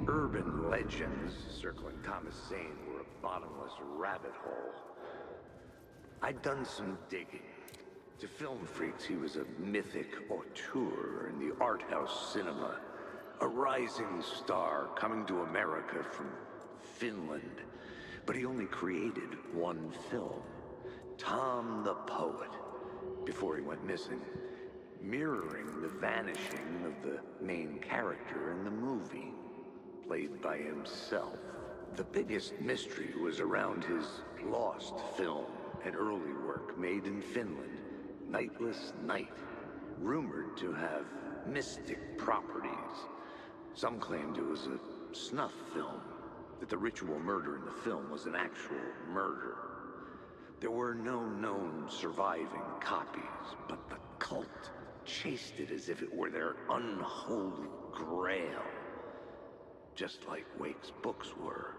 Urban legends circling Thomas Zane were a bottomless rabbit hole. I'd done some digging. To film freaks, he was a mythic auteur in the art house cinema. A rising star coming to America from Finland. But he only created one film, Tom the Poet, before he went missing, mirroring the vanishing of the main character in the movie, played by himself. The biggest mystery was around his lost film, an early work made in Finland, Nightless Night, rumored to have mystic properties. Some claimed it was a snuff film, that the ritual murder in the film was an actual murder. There were no known surviving copies, but the cult chased it as if it were their unholy grail, just like Wake's books were.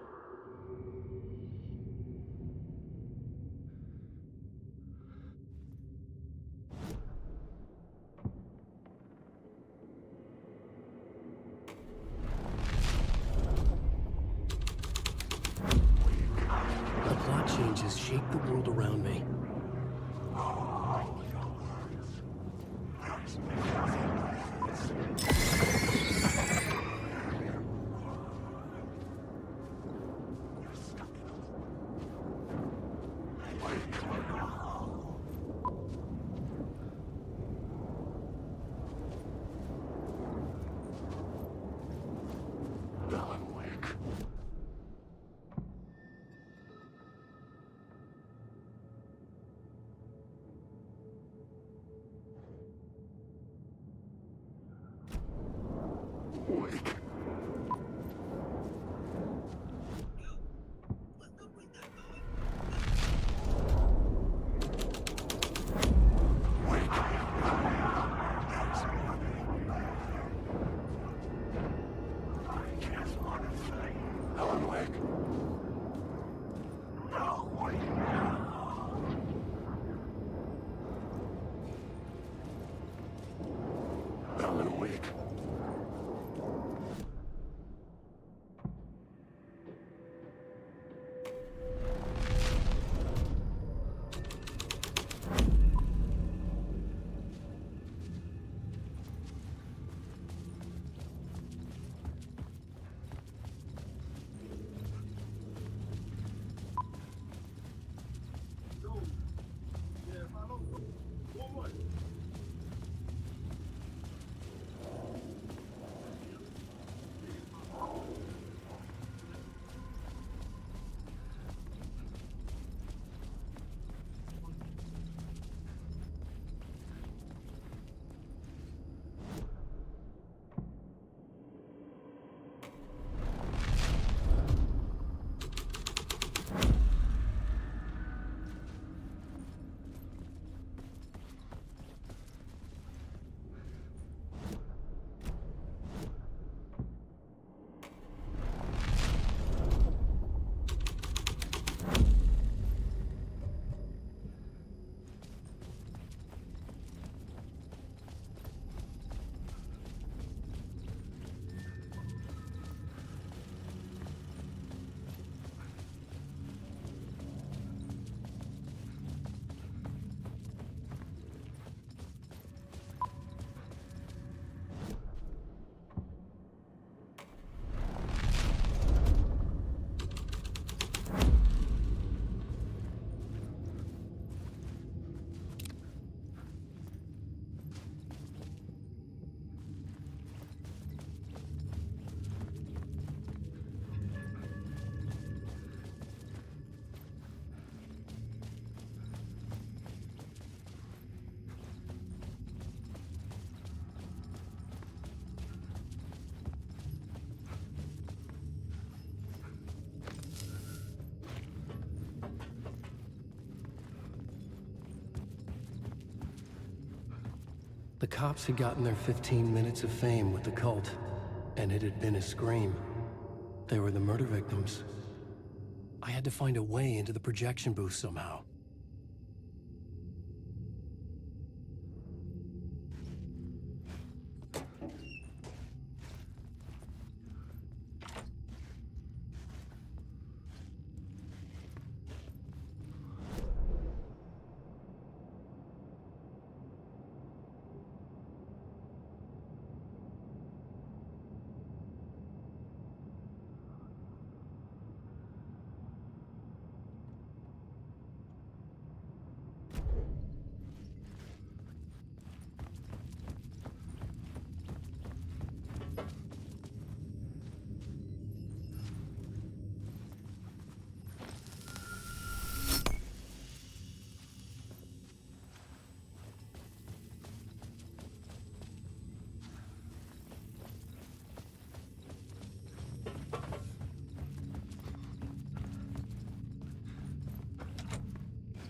The plot changes shape the world around me. The cops had gotten their 15 minutes of fame with the cult, and it had been a scream. They were the murder victims. I had to find a way into the projection booth somehow.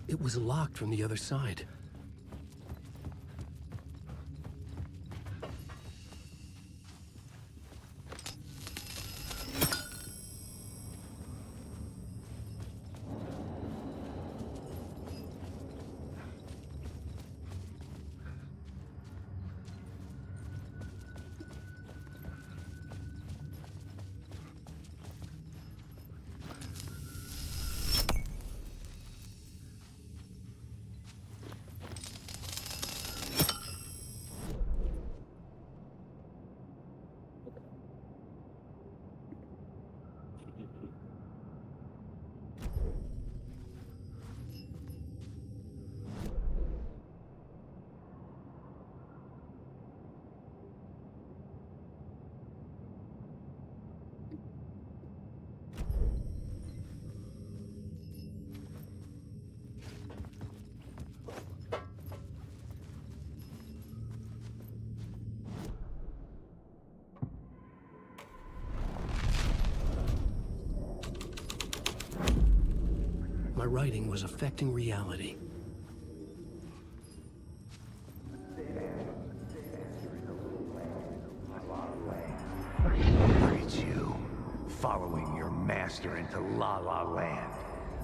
It was locked from the other side. My writing was affecting reality. Look at you, following your master into La La Land.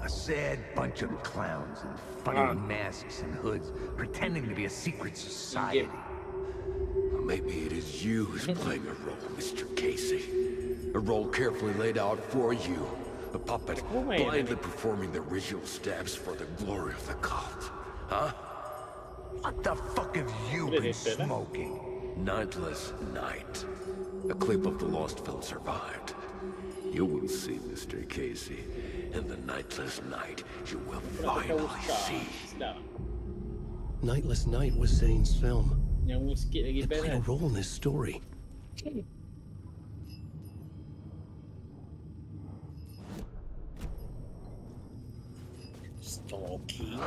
A sad bunch of clowns in funny masks and hoods, pretending to be a secret society. Or maybe it is you who's playing a role, Mr. Casey. A role carefully laid out for you. The puppet, blindly performing the ritual steps for the glory of the cult. Huh? What the fuck have you been smoking? Nightless Night. A clip of the lost film survived. You will see, Mr. Casey. In the Nightless Night, you will finally see. Nightless Night was Zane's film. Yang sikit lagi It played a best. role in this story. Stalking.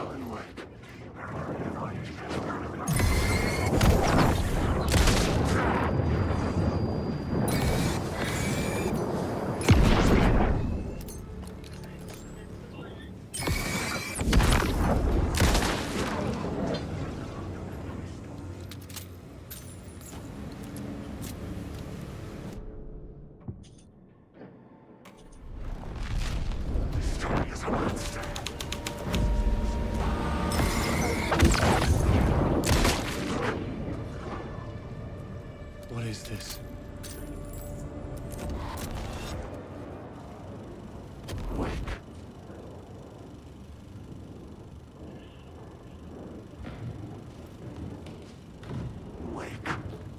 What is this?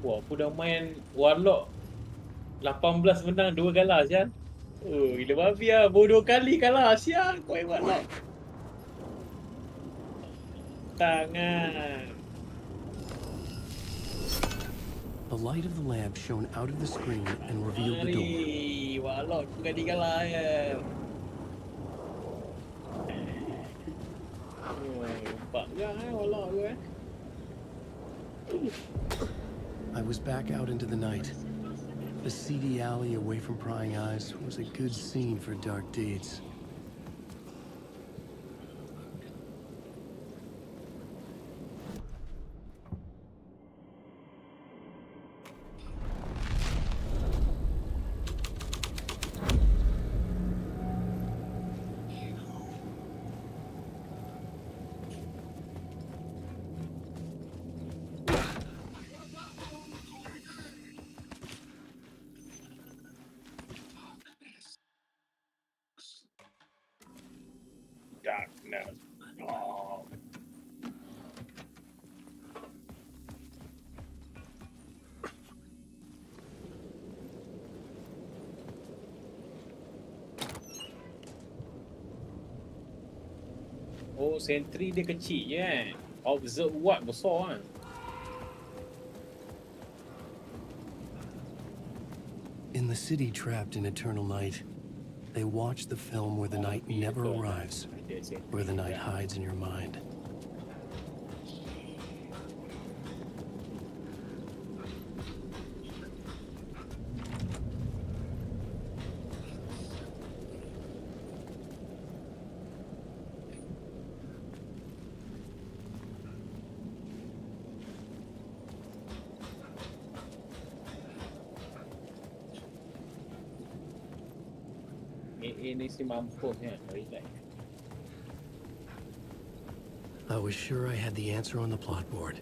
Wah, aku dah main Warlock 18 menang 2 kalah sial. Oh, gila babi lah. Baru 2 kali kalah sial. Kau yang Warlock. Tangan. The light of the lamp shone out of the screen and revealed the door. Mari. Warlock 2 kali kalah ya. Oh, nampak juga Warlock aku I was back out into the night. The seedy alley away from prying eyes was a good scene for dark deeds. Darkness. Oh. Oh, sentry dia kecil je kan. Observe what besar kan. In the city trapped in eternal night, they watch the film where the night never arrives, where the night hides in your mind. Ini si mampus kan. Relax. I was sure I had the answer on the plot board.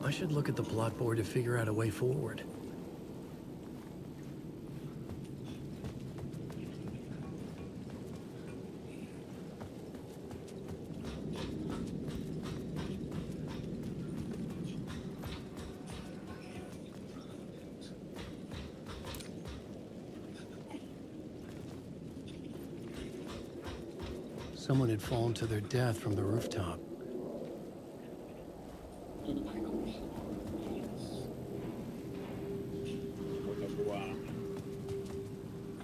I should look at the plot board to figure out a way forward. Someone had fallen to their death from the rooftop. Buang.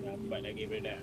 Lambat lagi berada.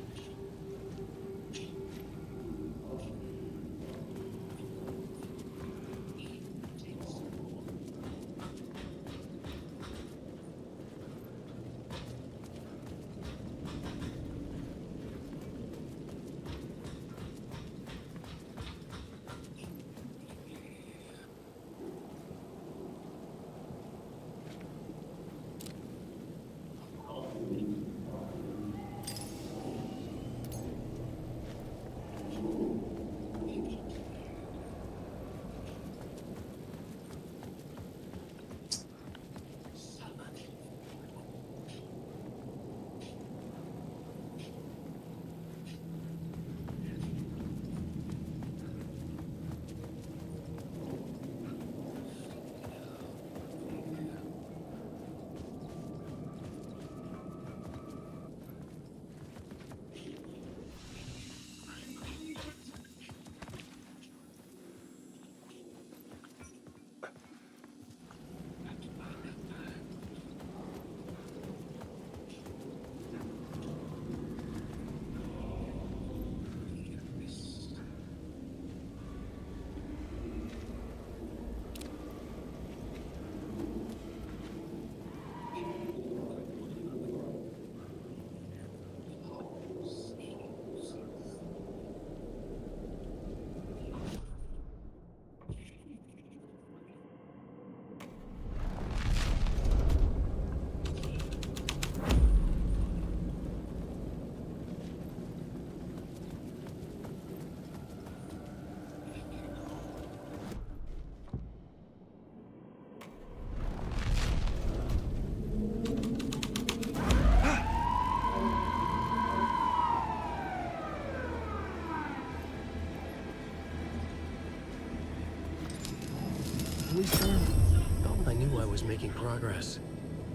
We thought I knew I was making progress.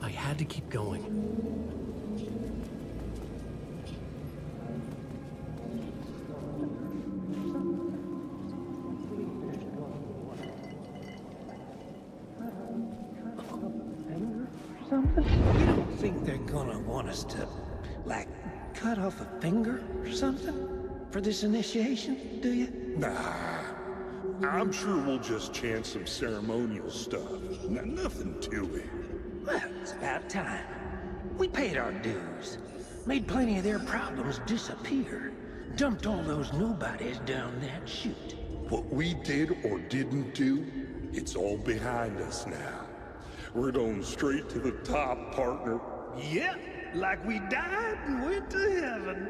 I had to keep going. Something? You don't think they're gonna want us to, like, cut off a finger or something for this initiation, do you? Nah, I'm sure we'll just chant some ceremonial stuff. Nothing to it. Well, it's about time. We paid our dues, made plenty of their problems disappear, dumped all those nobodies down that chute. What we did or didn't do, it's all behind us now. We're going straight to the top, partner. Yep, like we died and went to heaven.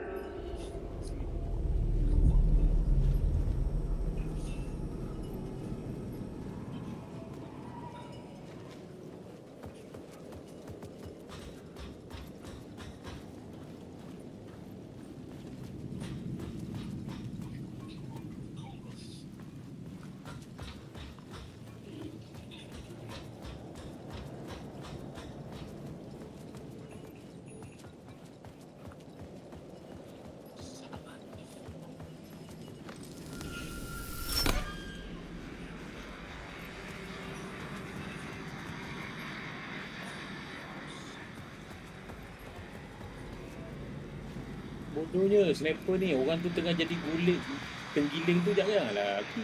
Bodohnya sniper ni, orang tu tengah jadi guling, tenggiling tu janganlah lagi.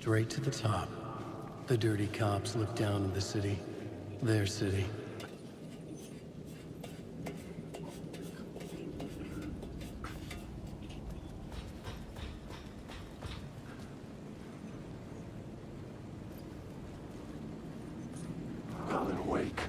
straight to the top. The dirty cops look down on the city. Their city. Colin, wake.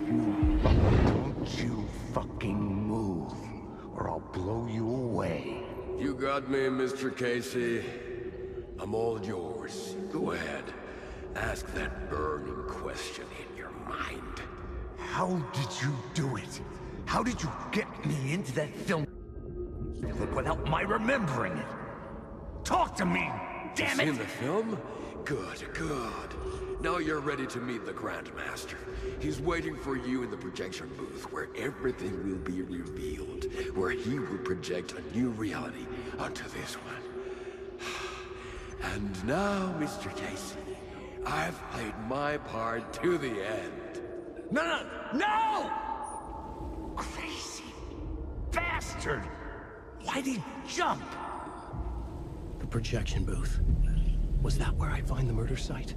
Don't you fucking move, or I'll blow you away. You got me, Mr. Casey. I'm all yours. Go ahead. Ask that burning question in your mind. How did you do it? How did you get me into that film without my remembering it? Talk to me, damn Seen it! the film? Good, good. Now you're ready to meet the Grandmaster. He's waiting for you in the projection booth, where everything will be revealed, where he will project a new reality onto this one. And now, Mr. Casey, I've played my part to the end. No! Crazy bastard! Why'd he jump? The projection booth. Was that where I'd find the murder site?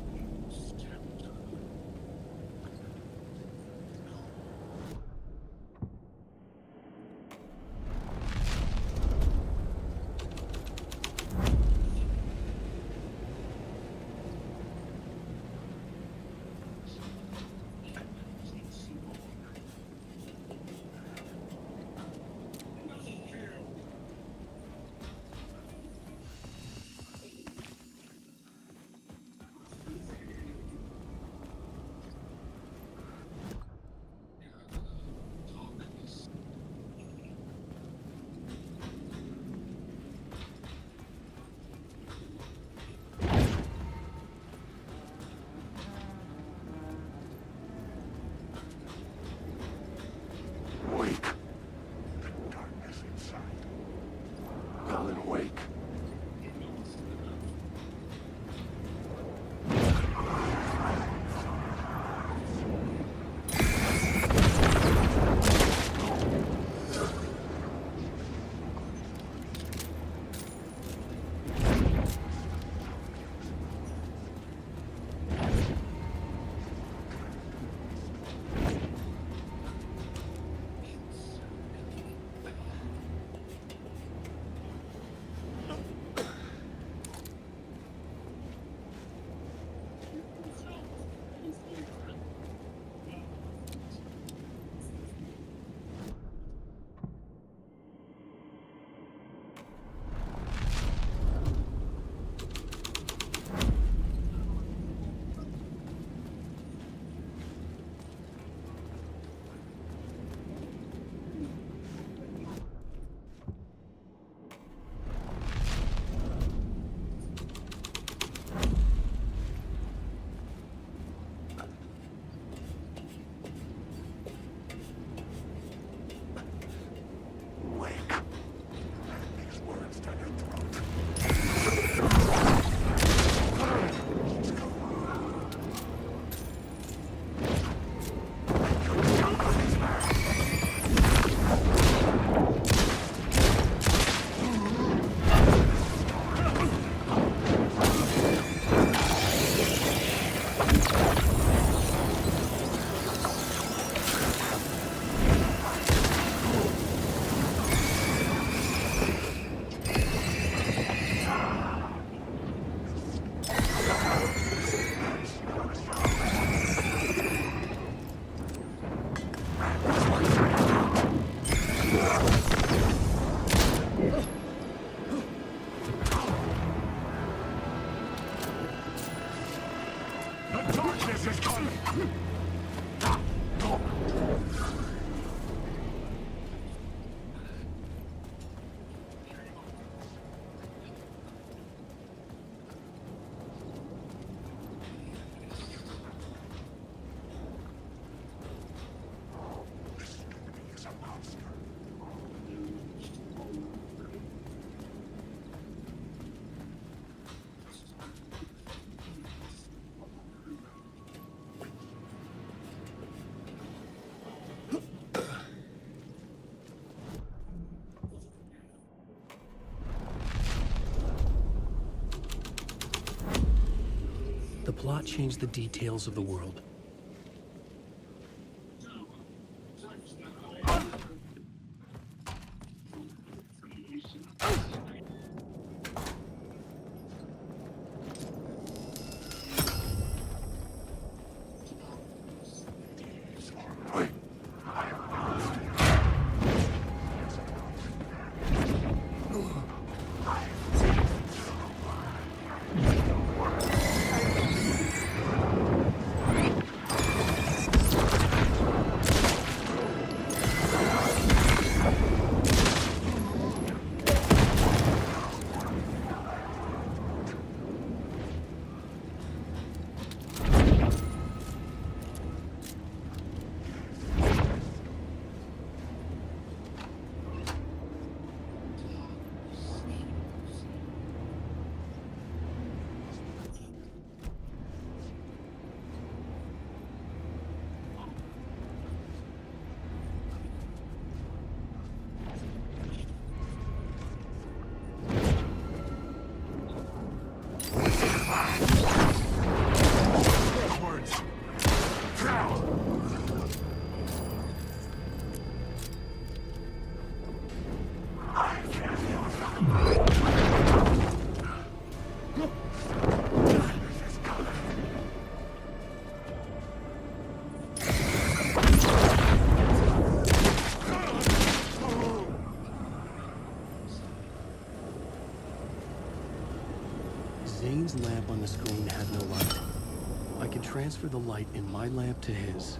The darkness is coming! The plot changed the details of the world. Zane's lamp on the screen had no light. I could transfer the light in my lamp to his.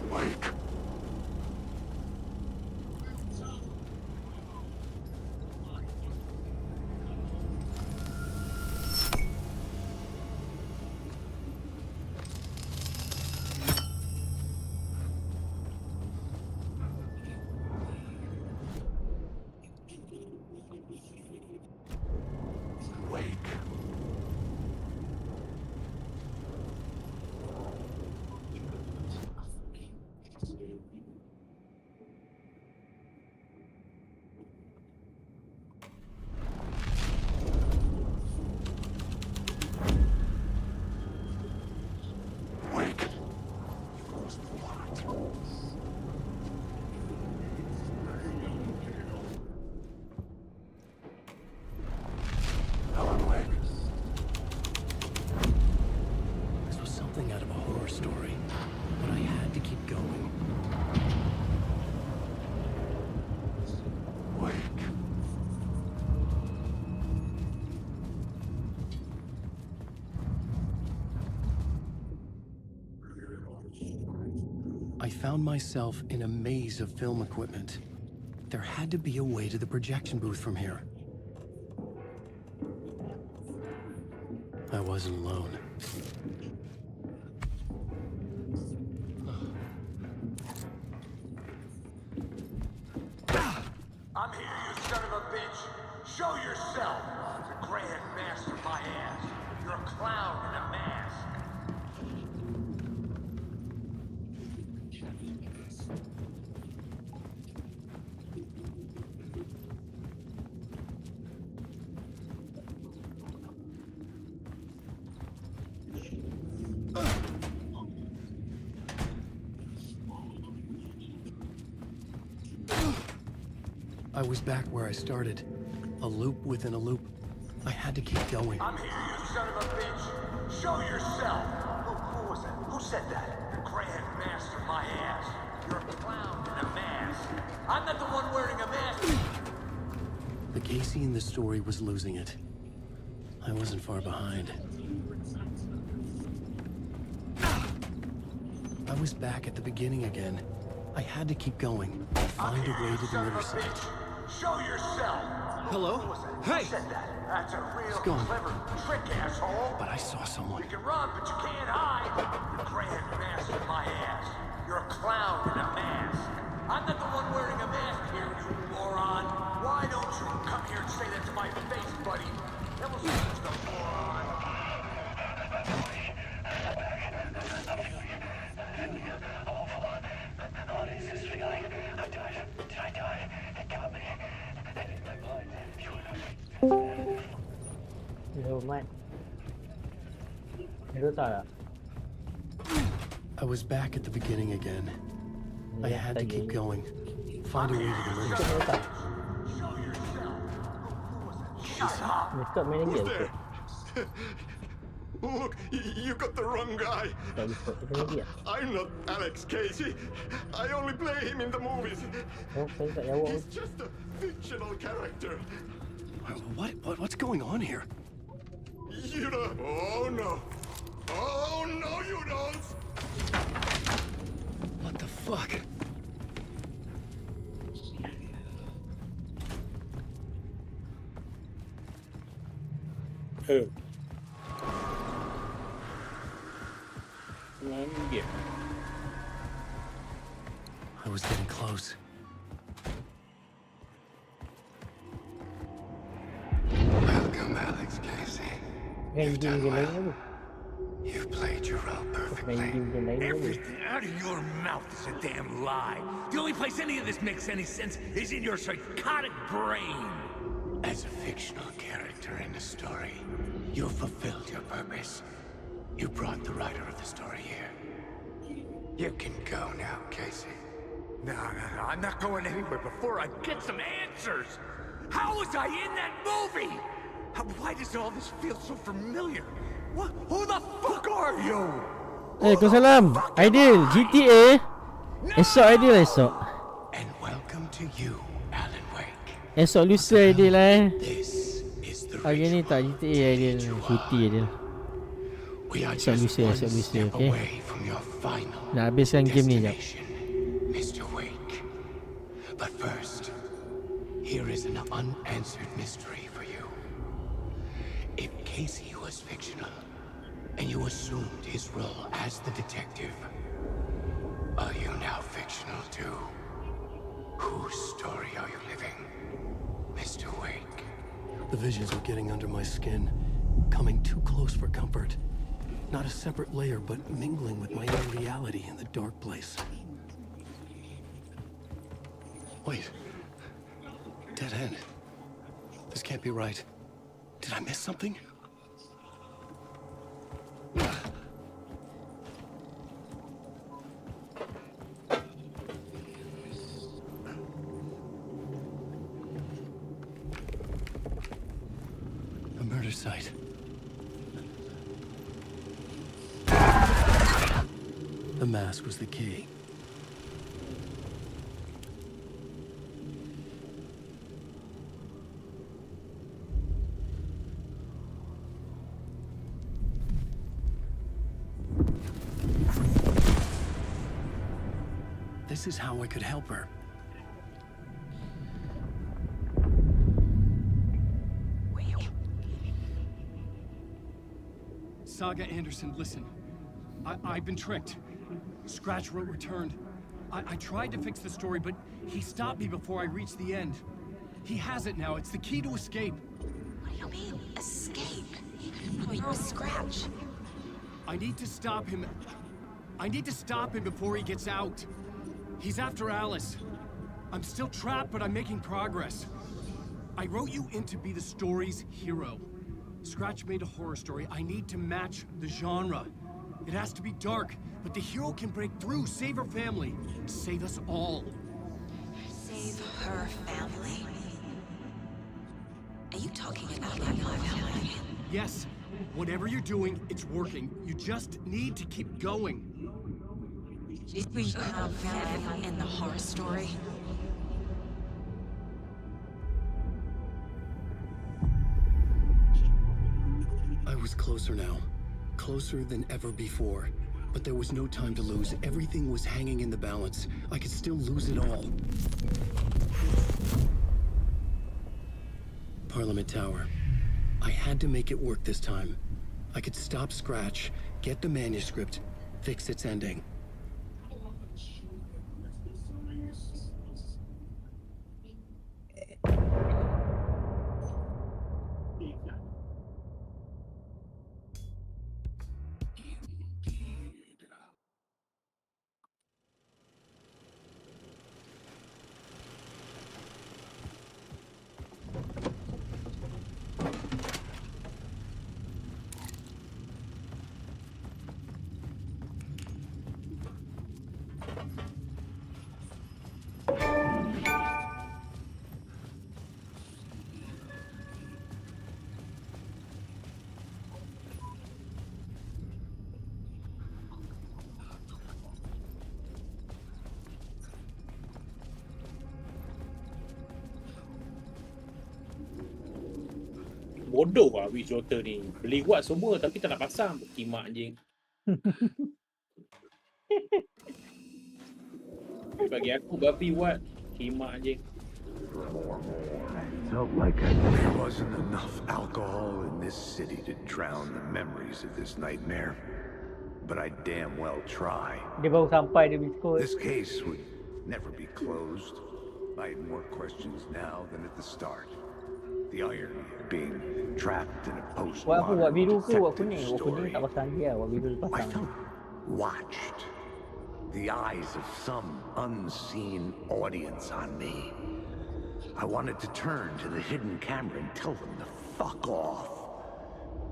I found myself in a maze of film equipment. There had to be a way to the projection booth from here. I wasn't alone. I'm here, you son of a bitch! Show yourself! The Grand Master, my ass! You're a clown in a mask! I was back where I started. A loop within a loop. I had to keep going. I'm here, you son of a bitch! Show yourself! Who was that? Who said that? The Grand Master, my ass! You're a clown in a mask! I'm not the one wearing a mask! The Casey in the story was losing it. I wasn't far behind. was back at the beginning again. I had to keep going. Find a way to the riverside. Show yourself! Hello? Hey! Said that. That's a real It's gone. clever trick, asshole! But I saw someone. You can run, but you can't hide! You're grand mask in my ass. You're a clown in a mask. I'm not the one wearing a mask here, you moron! Why don't you come here and say that to my face, buddy? That will change the moron! What is this feeling? I died. Did I die? It got me. And in my mind, I was back at the beginning again. I had to keep going. Find a way to the riverside. Who's there? Look, you got the wrong guy. I'm not Alex Casey. I only play him in the movies. He's just a fictional character. What's going on here? You don't. Oh no. Oh no, you don't. What the fuck? Oh. Anjir. I was getting close. Welcome, Alex Casey. You've done well. You've played your role perfectly. Everything out of your mouth is a damn lie. The only place any of this makes any sense is in your psychotic brain. As a fictional character in a story, you fulfilled your purpose. You brought the writer of the story here. You can go now, Casey. No, I'm not going anywhere before I get some answers. How was I in that movie? Why does all this feel so familiar? What? Who the fuck are you? Kau salam. Ideal GTA. Esok Ideal esok. And welcome to you, Alan Wake. Esok lusa Ideal lah. This is the Hari ni tak GTA Ideal. Cuti Ideal. We are Esok just lusa, one esok lusa, step okay? away from your final Nak habiskan game ni jap. destination, Mr. Wake. But first, here is an unanswered mystery for you. If Casey was fictional, and you assumed his role as the detective, are you now fictional too? Whose story are you living, Mr. Wake? The visions were getting under my skin, coming too close for comfort. Not a separate layer, but mingling with my own reality in the dark place. Wait. Dead end. This can't be right. Did I miss something? A murder site. The mask was the key. This is how I could help her. Saga Anderson, listen. I've been tricked. Scratch wrote returned. I tried to fix the story, but he stopped me before I reached the end. He has it now. It's the key to escape. What do you mean, escape? You're a Scratch. I need to stop him. I need to stop him before he gets out. He's after Alice. I'm still trapped, but I'm making progress. I wrote you in to be the story's hero. Scratch made a horror story. I need to match the genre. It has to be dark, but the hero can break through, save her family, save us all. Save her family? Are you talking about my family? Yes, whatever you're doing, it's working. You just need to keep going. Did we have family in the horror story? I was closer now. Closer than ever before. But there was no time to lose. Everything was hanging in the balance. I could still lose it all. Parliament Tower. I had to make it work this time. I could stop Scratch, get the manuscript, fix its ending. Bodoh lah witch doctor ni. Beli buat semua tapi tak nak pasang. Kimak anjing. Bagi aku babi buat. Kimak anjing. Felt like there wasn't enough alcohol in this city to drown the memories of this nightmare. But I damn well try. Dia baru sampai dia biskut. This case would never be closed. I had more questions now than at the start. The irony of being trapped in a Buat apa? Buat biru ke buat post-modern kuning? Buat kuning story. tak pasang dia. Buat biru I pasang. felt watched. The eyes of some unseen audience on me. I wanted to turn to the hidden camera and tell them to fuck off.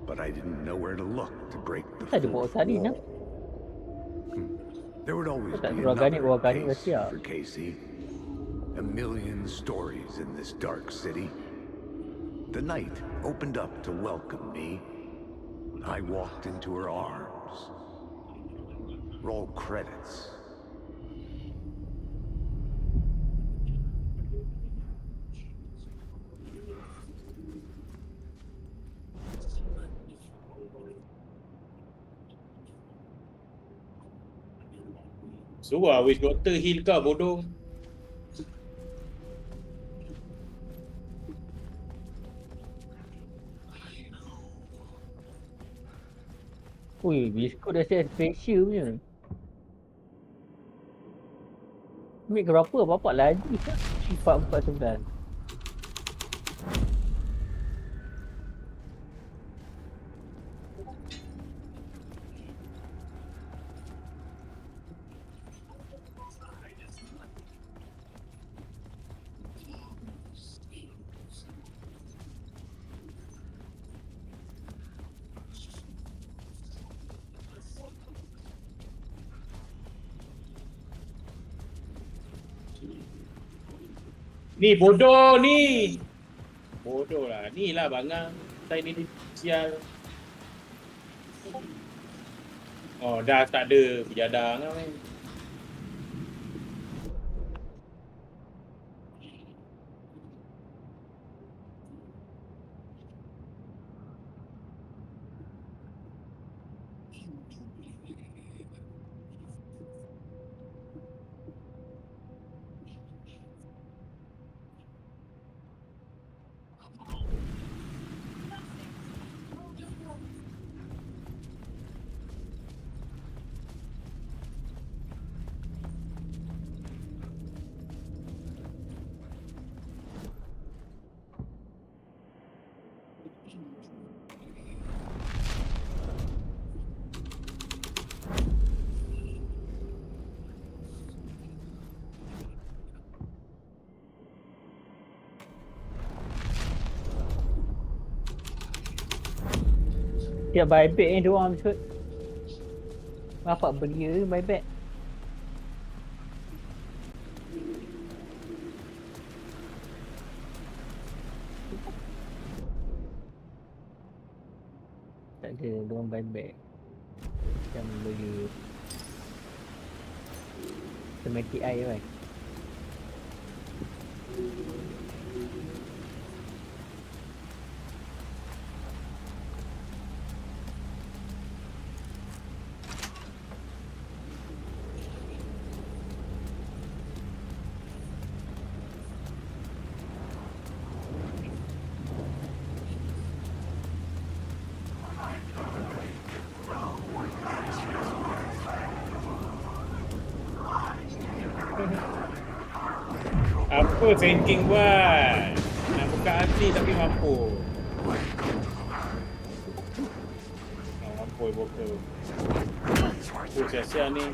But I didn't know where to look to break the Tak ada bawa fourth salin lah. wall. There would always Tak be organik, another organik case mesti lah. for Casey. A million stories in this dark city. The night opened up to welcome me. I walked into her arms. Roll credits. Suruh lah witch doctor heal kau bodoh. Ui, biskut dah set special punya. Mik berapa? Bapak lagi. 449. Ni bodoh ni. Bodoh lah. Ni lah bangang. Saya ni sial. Oh dah tak ada pejadang kan. Tiap buyback ni diorang biskut. Bapak belia ke buyback? Tak ada, diorang buyback. Macam belia. Automatic eye kan. Apa thinking buat? Nak buka hati tapi mampu. Mampu buka. Oh, sia-sia ni.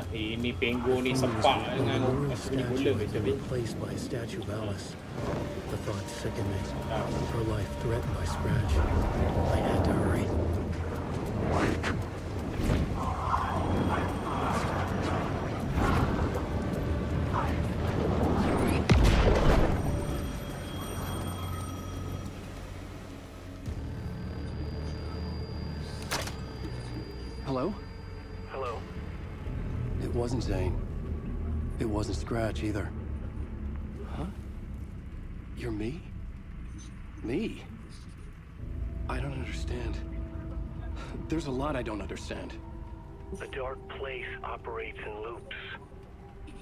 Ini penggo ni sepak dengan bunyi bola macam ni. Replaced by a statue of Alice. The thought sickened me. Her life threatened by Scratch. I had to hurry. Hello? Hello. It wasn't Zane. It wasn't Scratch either. Huh? You're me? Me? I don't understand. There's a lot I don't understand. The dark place operates in loops.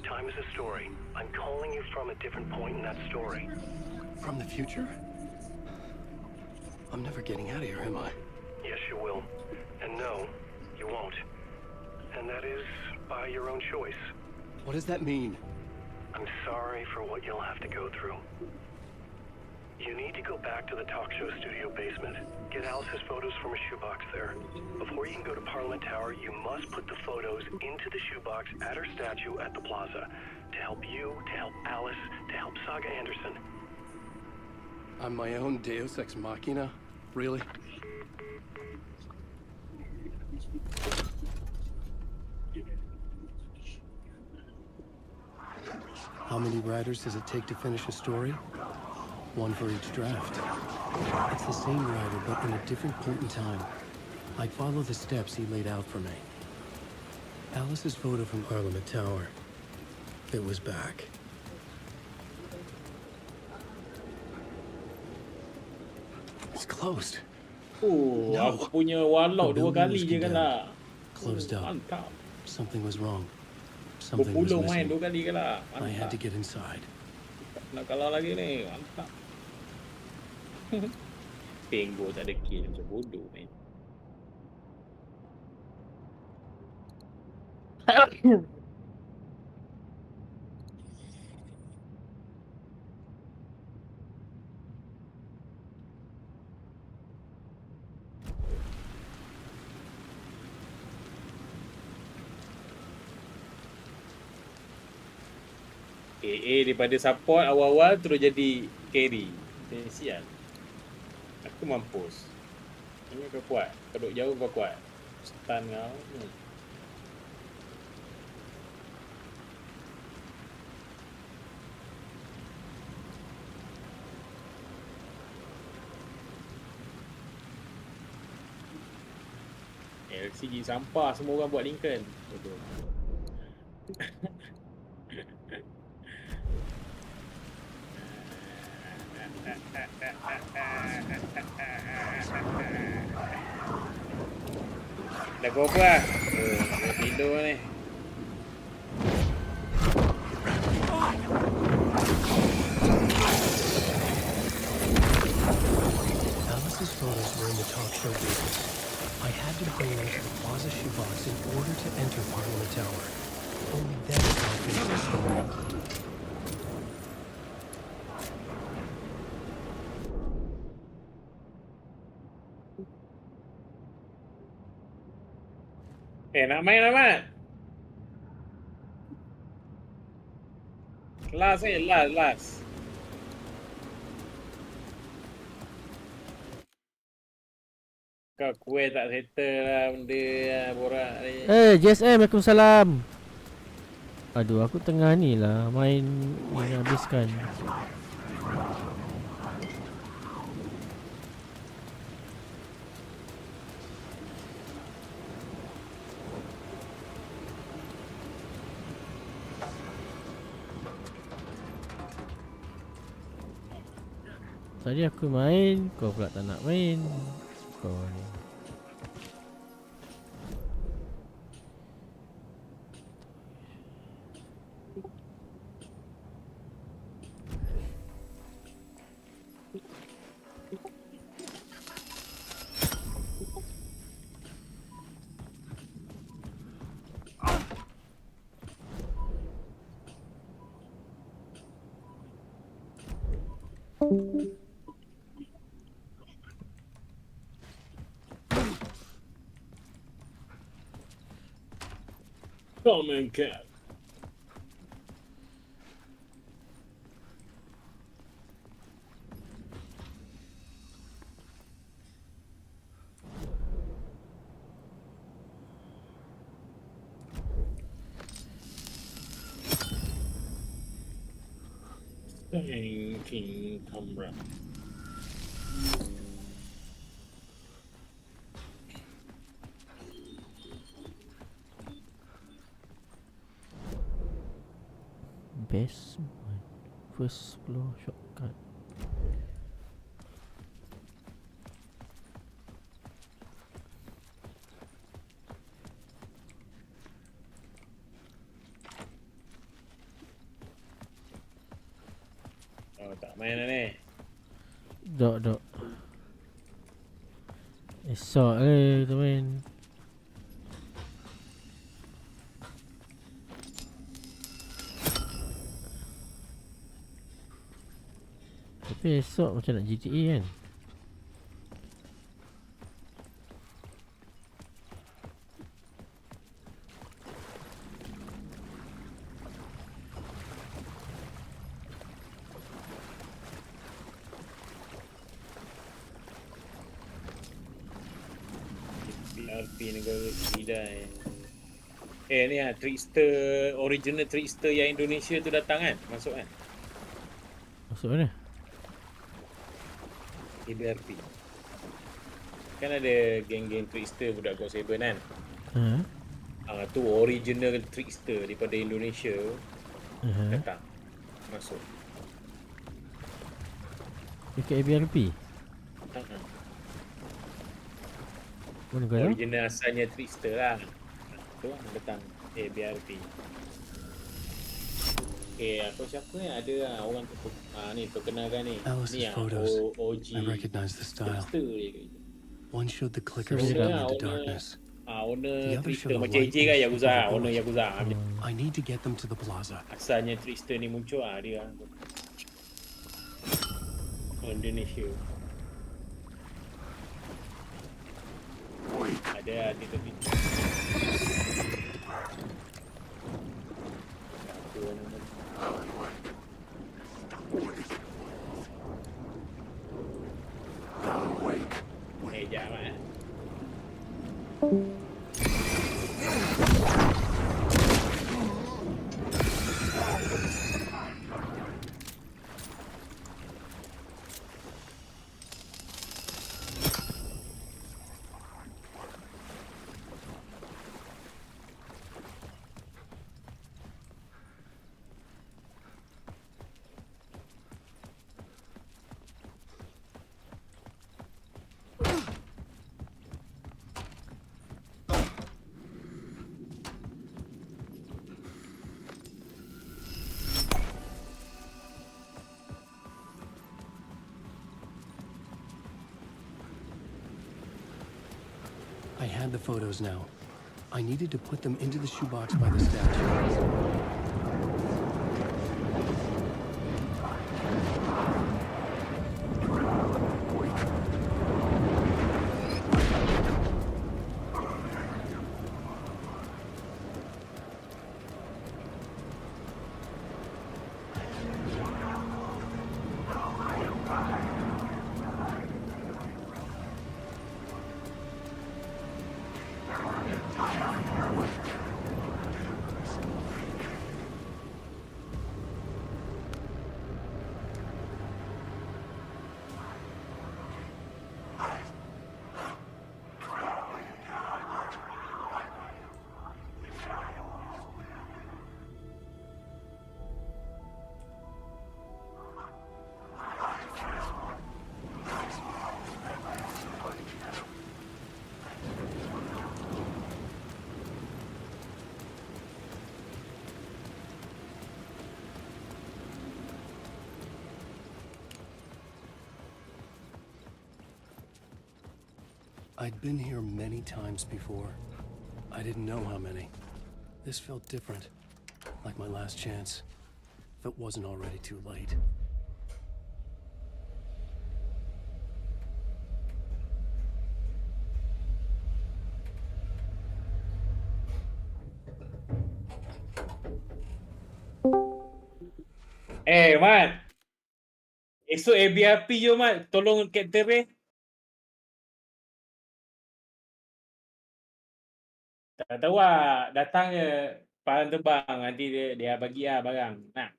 Time is a story. I'm calling you from a different point in that story. From the future? I'm never getting out of here, am I? Yes, you will. And no, you won't. And that is by your own choice. What does that mean? I'm sorry for what you'll have to go through. You need to go back to the talk show studio basement. Get Alice's photos from a shoebox there. Before you can go to Parliament Tower, you must put the photos into the shoebox at her statue at the plaza. To help you, to help Alice, to help Saga Anderson. I'm my own Deus Ex Machina? Really? How many writers does it take to finish a story? One for each draft. It's the same writer, but in a different point in time. I'd follow the steps he laid out for me. Alice's photo from Parliament Tower. It was back. It's closed. Oh, aku punya warlock dua kali je kan lah. Closed up. Mantap. Something was wrong. Something was Berpuluh main missing. dua kali kan lah. I had to Mantap. get inside. Nak kalah lagi ni. Mantap. Penggo tak ada kill macam bodoh ni. AA daripada support awal-awal terus jadi carry. Sial. Aku mampus. Ini kau kuat. Kau duduk jauh kau kuat. Stun kau. LCG sampah semua orang buat Lincoln. Betul. Dah kau apa lah? Dia tidur ni. Alice's photos were in the talk show business. I had to bring them to the Plaza shoebox in order to enter Parliament Tower. Only then could I finish the story. Nak main Ahmad? Last ni, last. Kau kuih tak settle lah benda lah, borak ni. JSM, Waalaikumsalam. Aduh, aku tengah ni lah main ni habiskan. Tadi aku main, kau pula tak nak main. Kau ni. Come and cat. King camera. Basement. First floor shortcut. Oh, tak main lah ni. Dok. Esok kita main. Tapi esok macam nak GTA kan? BRP negara Kidai. Ni lah Trickster, original Trickster yang Indonesia tu datang kan? Masuk kan? Masuk mana? BRP. Kan ada geng-geng Trickster budak God 7 kan? Tu original Trickster daripada Indonesia datang. Masuk. Dekat BRP? Mana kau tahu? Original asalnya Trickster lah. Tu lah datang BRP. Aku siapa ni? Ada lah orang tu. Ni perkenalkan ni. Ni yang OG. I recognize the style. One showed the clicker So, signal in the darkness. Owner The other Trickster showed a macam light AJ kan, in Yakuza. the Owner village. Yakuza. I need to get them to the plaza. Asalnya Trickster ni muncul dia Indonesia. Ada tadi. Jangan. I had the photos now. I needed to put them into the shoebox by the statue. I'd been here many times before. I didn't know how many. This felt different, like my last chance, if it wasn't already too late. Mat. Esok ABRP je, Mat. Tolong Captain Ray. Tak tahu lah. Datang je. Palang terbang. Nanti dia bagi lah barang. Nah.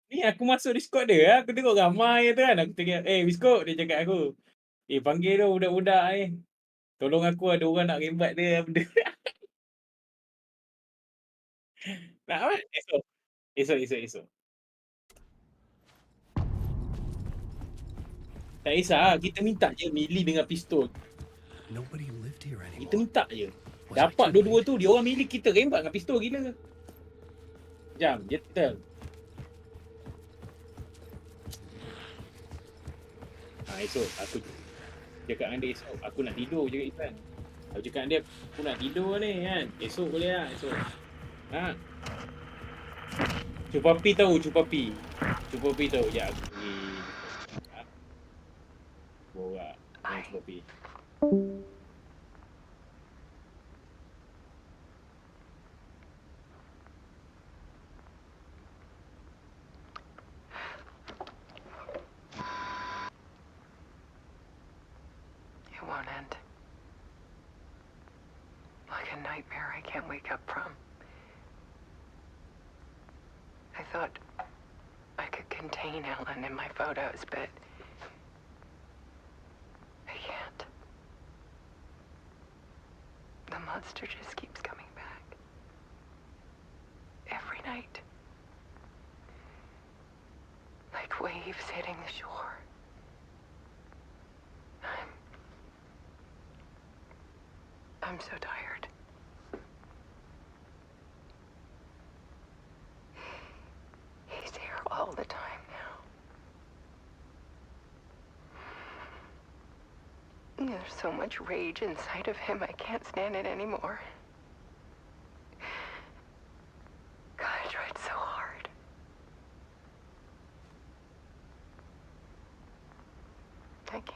Ni aku masuk Discord dia. Aku tengok ramai tu kan. Aku tengok, Discord dia cakap aku. Panggil tu budak-budak ni. Tolong aku, ada orang nak rembat dia benda. Nak Mat? Esok. Tak kisah, kita minta je melee dengan pistol. Kita minta je. Dapat dua-dua tu, dia orang melee, kita rembat dengan pistol gila. Jam, gentle. Esok aku cakap dengan dia esok. Aku nak tidur je kat Ipan. Aku cakap dengan dia, aku nak tidur ni kan. Esok boleh lah, esok. Cupapi tahu, Cupapi tahu. Ya, aku pergi. Borak dengan Cupapi. It won't end. Like a nightmare I can't wake up from. I thought I could contain Ellen in my photos, but I can't. The monster just keeps coming back. Every night. Like waves hitting the shore. I'm so tired. He's here all the time now. There's so much rage inside of him, I can't stand it anymore. God, I tried so hard. I can't.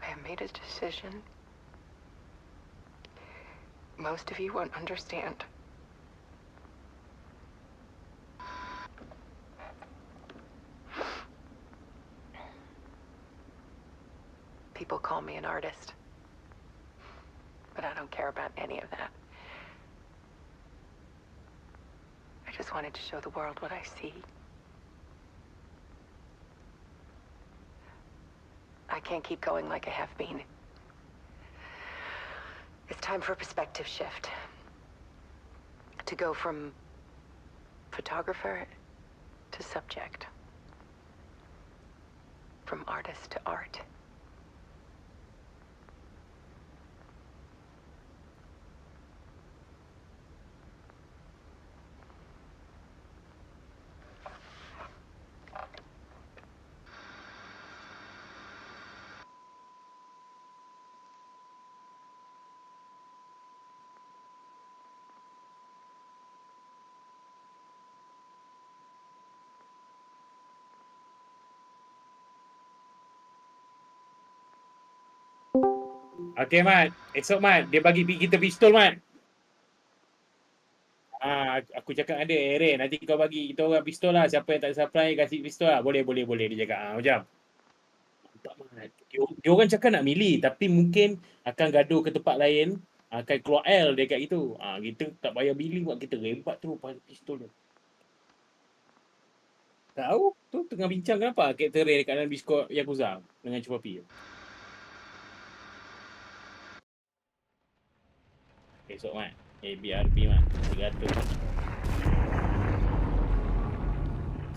I made a decision. Most of you won't understand. People call me an artist, but I don't care about any of that. I just wanted to show the world what I see. I can't keep going like I have been. It's time for a perspective shift. To go from photographer to subject. From artist to art. Okay, Mat. Esok, Mat. Dia bagi kita pistol, Mat. Aku cakap dengan dia, Ray, nanti kau bagi kita orang pistol lah. Siapa yang tak supply, kasih pistol lah. Boleh. Dia cakap, macam. Mantap, Mat. Dia orang cakap nak milih, tapi mungkin akan gaduh ke tempat lain. Akan keluar L dia kat itu. Kita tak payah milih buat kita rembat terus pistol dia. Tahu? Tu tengah bincang kenapa karakter Ray dekat dalam Discord Yakuza dengan Cupapi. Esok, Mat. ABRP, Mat. 300.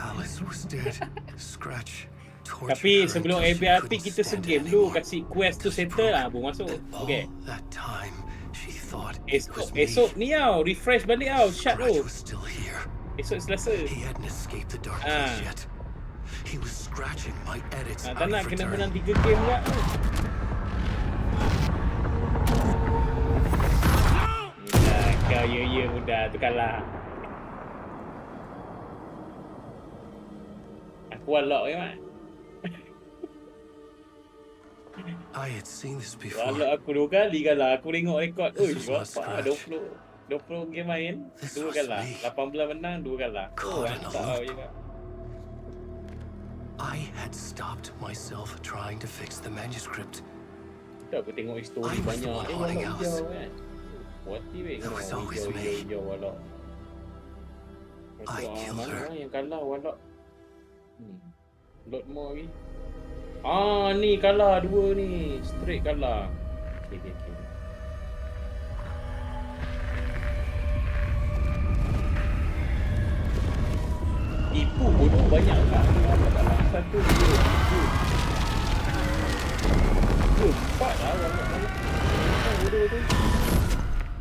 Alice was dead. Scratch. Tapi sebelum ABRP kita segame dulu, kasih quest tu settle lah, baru masuk. Okay. Esok ni tau, refresh balik tau, shut tu. Esok Selasa. Tak nak kena menang 3 game pula. Kau ya muda tu kalah. Aku walak je mat. I had seen this before. Walak aku 2 kali kalah. Aku tengok rekod. Oi, This was my apa? scratch. 20 game main, This 2 was kalah. me. 18 menang, 2 kalah. Caught in a mantap loop. kau juga. I had stopped myself trying to fix the manuscript. Tak, aku tengok histori I was the banyak. one holding Walak Alice. hijau kan. Puati weh. It was always me. Hijau walak. I killed her. Mana yang kalah walak? Lot more lagi. Ni kalah 2 ni. Straight kalah. Okay. Tipu bodoh banyak kan. Satu dua. 4 lah banyak. Bodoh tu.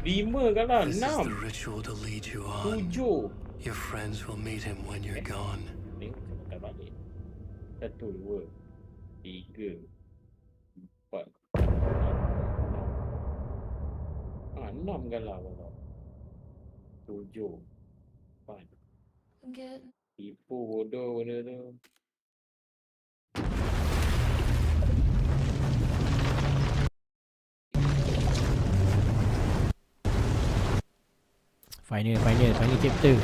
5 kalah, This is 6. the ritual to lead you on. 7. Your friends will meet him when you're gone. Tengok tak balik. 1, 2, 3, 4. 6 kalah bapak. 7. 4. Tipu bodoh benda tu. Final chapter.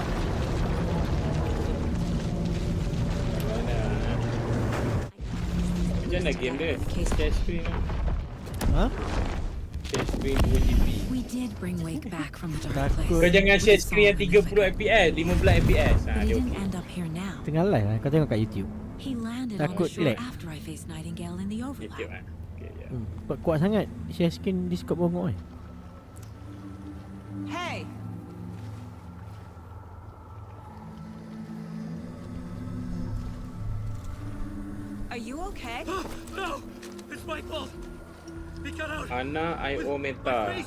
Macam mana game dia? Share screen lah. Ha? Share screen 2GB. We did bring Wake back from the dark place. Kau jangan share screen yang 30 FPS, 15 FPS. But he Dia didn't okey. end up here now. Tengah live lah. Kau tengok kat YouTube. He landed on Takut the shore lag. after I faced Nightingale in the overlap. YouTube kan. Okay, ya. Kuat sangat share screen Discord bongok ni. Hey! Are you okay? No! It's my fault! He got out! Ana IO meta.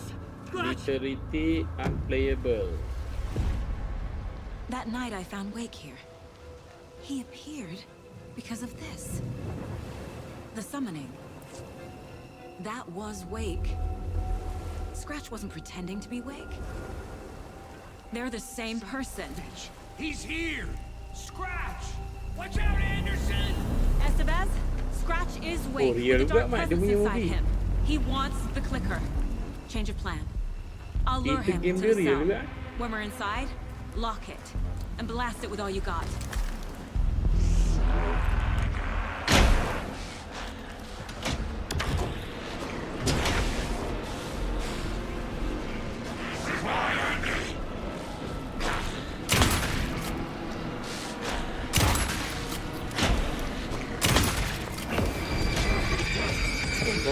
Literally unplayable. That night I found Wake here. He appeared because of this. The summoning. That was Wake. Scratch wasn't pretending to be Wake. They're the same person. He's here! Scratch! Watch out, Anderson! Estevez, Scratch is Wake real with a dark juga, Mat. Dia presence punya inside movie. him. He wants the clicker. Change of plan. I'll lure Itu him game to dia the real cell. juga. When we're inside, lock it and blast it with all you got.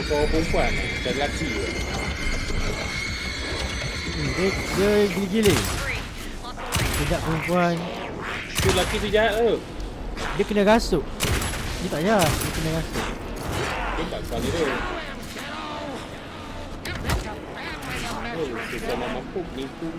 Kau perempuan, bukan lelaki ke? Dia gila-gila. Sejak perempuan. Tu lelaki tu jahat tu. Dia kena rasuk. Dia tak jahat. Dia kena rasuk. Tembak kepala dia. Oh, dia tak mampu nipu.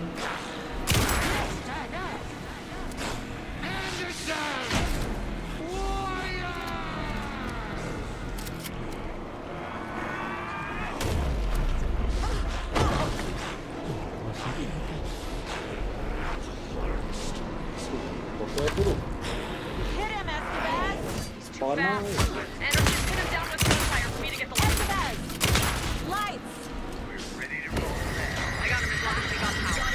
Hit him, Estevez! Oh no. Anderson, put him down with gunfire for me to get the Estevez! Lights! I got him as long as they got power.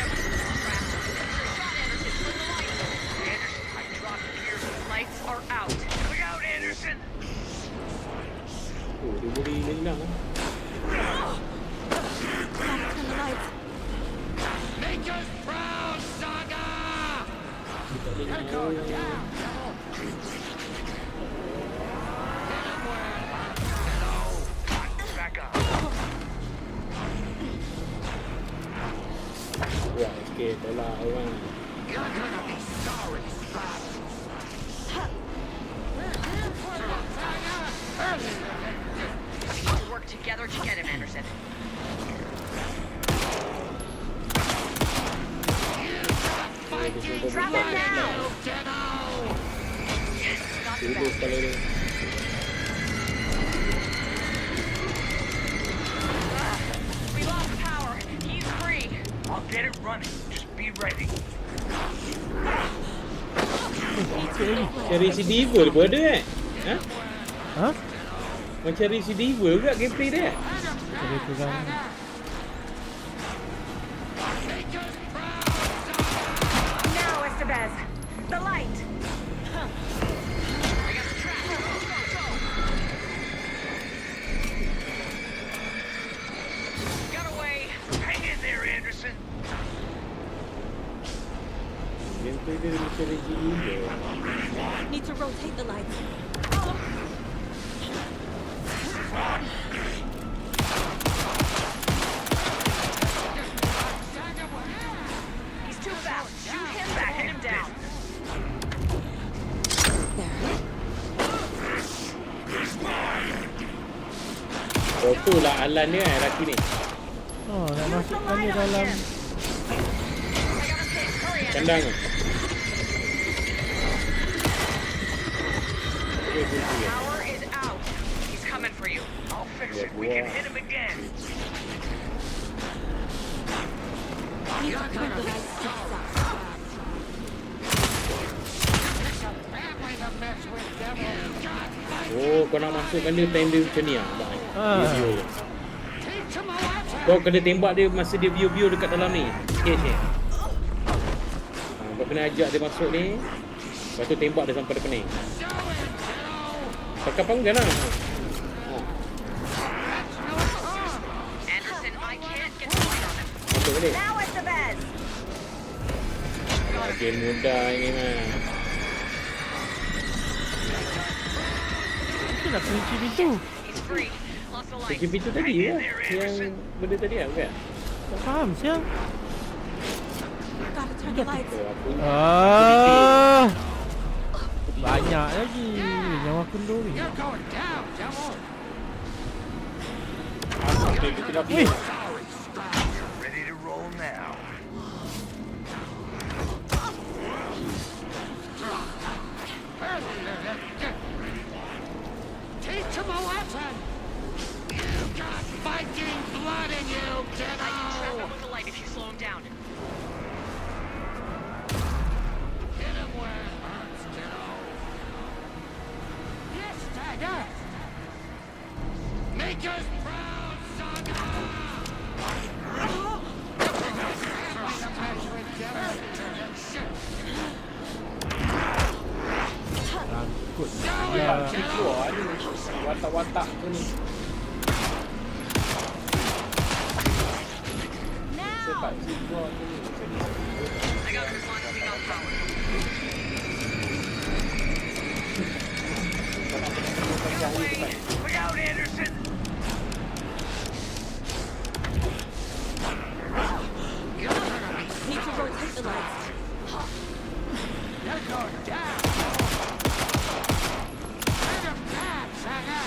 Shot Anderson, bring the lights! Anderson, I dropped gear. Lights are out. Look out, Anderson! Oh, dia boleh hilang lah. Turn the lights. Make us proud, Saga! They're going down. Back up. Ya, okey, tolak orang. You're gonna be sorry, Scratch. We'll work together to get him, Anderson. Drop it down! Dulu kalau dia. We lost power. He's free. I'll get it running. ready. Macam Resident Evil pun ada Ha? Ha? Macam Resident Evil juga gameplay dia. Jadi kurang. Now, Estevez, the light. Got away. Hang in there, Anderson. Gameplay dia macam Resident Evil. Need to rotate the lights. He's too fast. Shoot him back and him down. Oh tu lah Alan dia lelaki ni. Oh, nak masukkan dia dalam Kandang tu. Power is out. He's coming for you. I'll fix it. We can hit him again. Need to bring the lights to the south. Oh, kau nak masukkan dia time dia macam ni lah. View. Kau kena tembak dia masa dia view dekat dalam ni. Cage ni. Kau kena ajak dia masuk ni. Lepas tu tembak dia sampai dia pening. Pakai panggan lah. Anderson, I can't get the light on him. Masuk balik. Now, Estevez. Game mudah ini mah. Kita nak kunci pintu. He's free. Lost the light. Kunci pintu tadi ya. Yang benda tadi lah bukan? Tak faham siang. Gotta turn the lights. Banyak lagi. Nyawa kendor ni. Wih. Ready to roll now. Teach him a lesson! You got Viking blood in you, kiddo! I can trap him with the light if you slow him down. Hit him where it hurts, kiddo! Yes, Dagger! Make us proud, Saga! Rangkut. Ya, keluar ni. Watak-watak tu ni. Sepak si keluar tu ni. I got this one thing on power. Look out, Anderson! Need to rotate the lights. You're going down! Let him pass, Saga!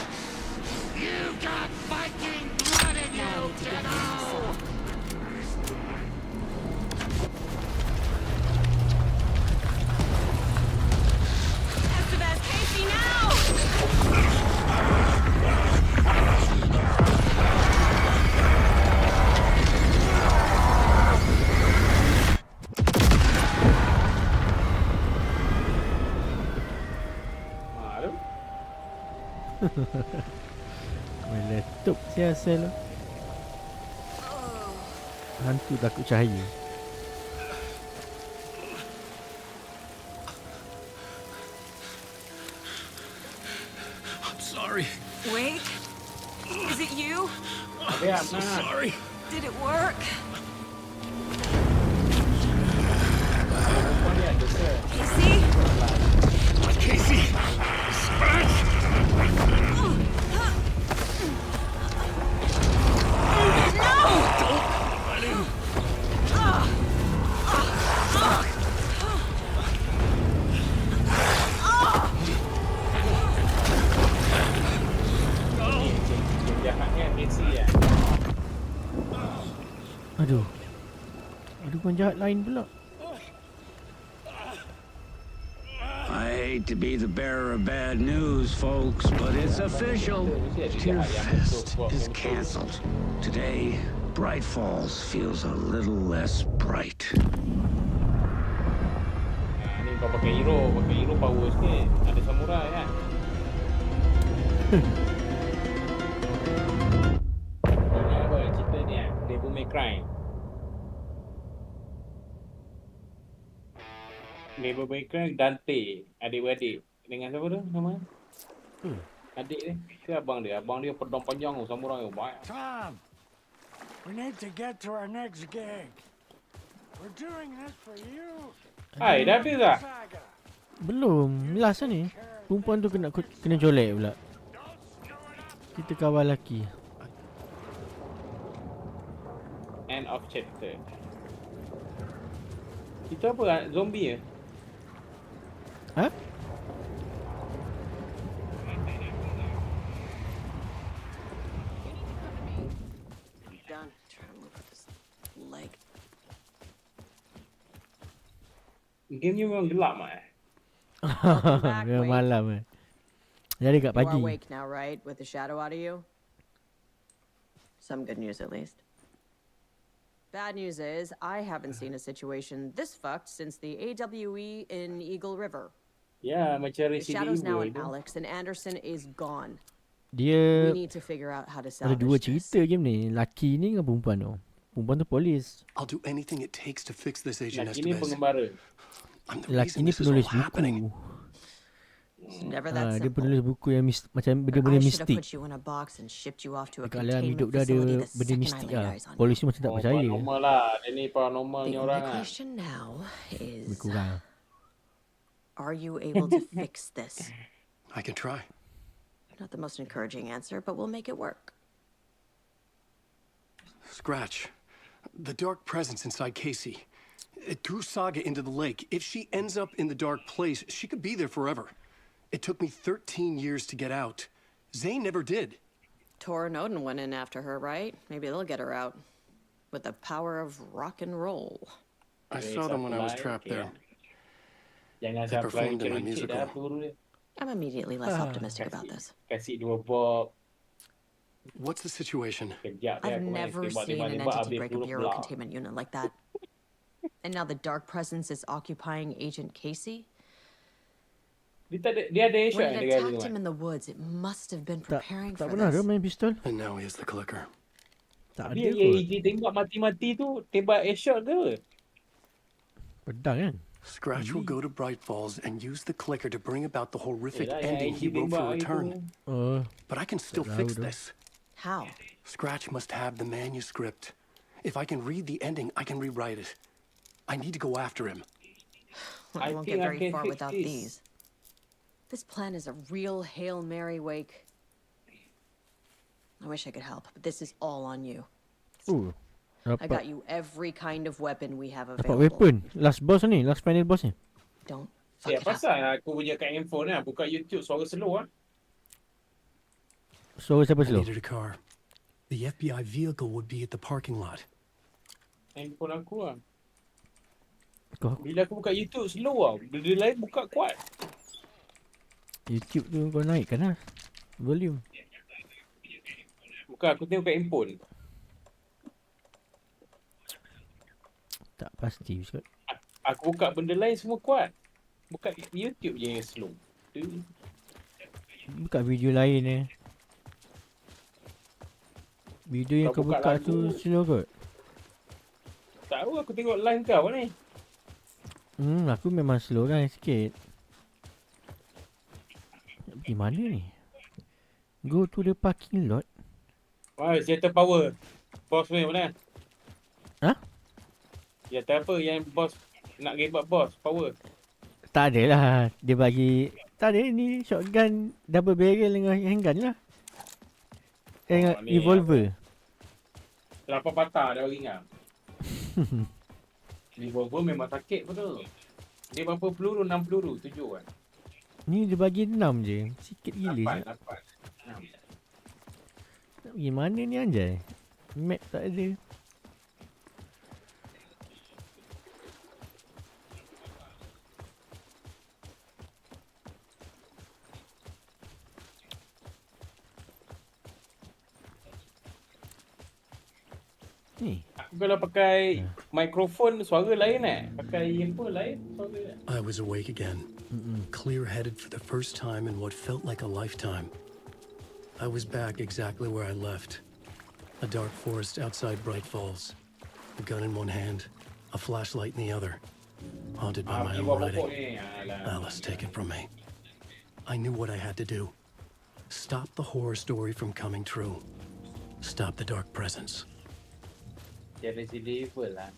You got Viking blood in you, kiddo! Estevez, Casey, now! Meletup siasal. Hantu takut cahaya. I'm sorry. Wait. Is it you? Yeah, I'm so sorry. Did it work? Casey? Casey! Aduh. Aduh, penjahat lain pula. I hate to be the bearer of bad news, folks, but it's official. Tear Fest is canceled. Today, Bright Falls feels a little less bright. Ni kau pakai hero power sikit. Ada samurai kan. Ini apa cerita ni Devil May Cry. Devil May Cry Dante, adik-beradik. Dengan siapa tu nama? Adik dia ke abang dia? Abang dia pedang panjang tu, samurai tu. Banyak. Tom, we need to get to our next gig. We're doing this for you. Hai, dah habis dah? Belum. Last ni. Perempuan tu kena colek pula. Kita kawal lelaki. End of chapter. Itu apa? Zombie ke? Ha? Done. Try to move this leg. Game ni memang gelap Memang malam Jadi kat You are pagi. awake now, right? With the shadow out of you? Some good news, at least. Bad news is, I haven't seen a situation this fucked since the AWE in Eagle River. Ya, macam The Resident shadow's now Evil in tu. Alex, and Anderson is gone. Dia We need to figure out how to ada salvage dua this. cerita game ni. Laki ni dengan perempuan tu. Perempuan tu polis. I'll do anything it takes to fix this agent Laki ni Estevez. pengembara. I'm the Laki reason ni this is all penulis happening. buku. It's never that Dia simple. penulis buku yang macam But benda-benda I should have mistik. put you in a box and shipped you off to a Dekat dalam hidup containment dia ada facility the benda second I mistik laid lah. eyes on you. Polis ni macam tak percaya. Paranormal lah. Dia ni paranormalnya The orang only lah. question now Lebih is, kurang. are you able to fix this? I can try. Not the most encouraging answer, but we'll make it work. Scratch. The dark presence inside Casey. It threw Saga into the lake. If she ends up in the dark place, she could be there forever. It took me 13 years to get out. Zane never did. Tor and Odin went in after her, right? Maybe they'll get her out. With the power of rock and roll. I saw them when I was trapped there. Jangan They sampai performed in my Richard musical. dah peluru dia. I'm immediately less optimistic about this. Kasih 2 bob. What's the situation? Kejap I've never seen an entity break a bureau containment unit like that. And now the dark presence is occupying Agent Casey? Dia ada headshot When yang it dia attacked kata him in the woods, it must have been preparing Tak for pernah dia this. main pistol. And now he has the clicker. Tak Dia ada kot. dia tembak mati-mati tu tembak headshot ke? Pedang kan? Scratch will go to Bright Falls and use the clicker to bring about the horrific Yelah, ending he wrote for Return. Oh, But I can still tak fix tahu tu. this. How? Scratch must have the manuscript. If I can read the ending, I can rewrite it. I need to go after him. I I won't think get I very can far fix without this. these. This plan is a real Hail Mary wake. I wish I could help, but this is all on you. I got dapat you every kind of weapon we have dapat available. weapon. Last boss ni, last final boss ni. Don't fuck Ya, it up. pasal aku punya kat handphone lah. Buka YouTube suara slow lah. So siapa I slow? needed a car. The FBI vehicle would be at the parking lot. Handphone aku lah. Kau Bila aku buka YouTube slow lah. Bila lain buka kuat. YouTube tu kau naikkan lah volume. Bukan, aku tengok kat handphone. Tak pasti Ustaz. Aku buka benda lain semua kuat. Buka YouTube je yang slow. Tu. Buka video lain ni. Video yang Kau kau buka buka lagu. tu slow kot. Tak tahu aku tengok live kau ni. Aku memang slow kan sikit. Di mana ni? Go to the parking lot. Wah, senjata power. Boss ni mana? Ha? Senjata apa yang boss nak gebak boss? Power. Tak ada lah. Dia bagi... Tak ada ni shotgun double barrel dengan handgun lah. Dengan ni revolver. Terlampau patah dah bagi ingat. Revolver memang sakit betul. Dia berapa peluru? 6 peluru? 7 kan? Ni dia bagi 6 je. Sikit gila je. 8. Nak pergi mana ni anjay? Map tak ada. Ni. Aku kalau pakai mikrofon suara lain pakai earphone lain suara. I was awake again, clear-headed for the first time in what felt like a lifetime. I was back exactly where I left. A dark forest outside Bright Falls. A gun in one hand, a flashlight in the other. Haunted by my own writing. Alice, take it from me. I knew what I had to do. Stop the horror story from coming true. Stop the dark presence. Dia Resident Evil lah.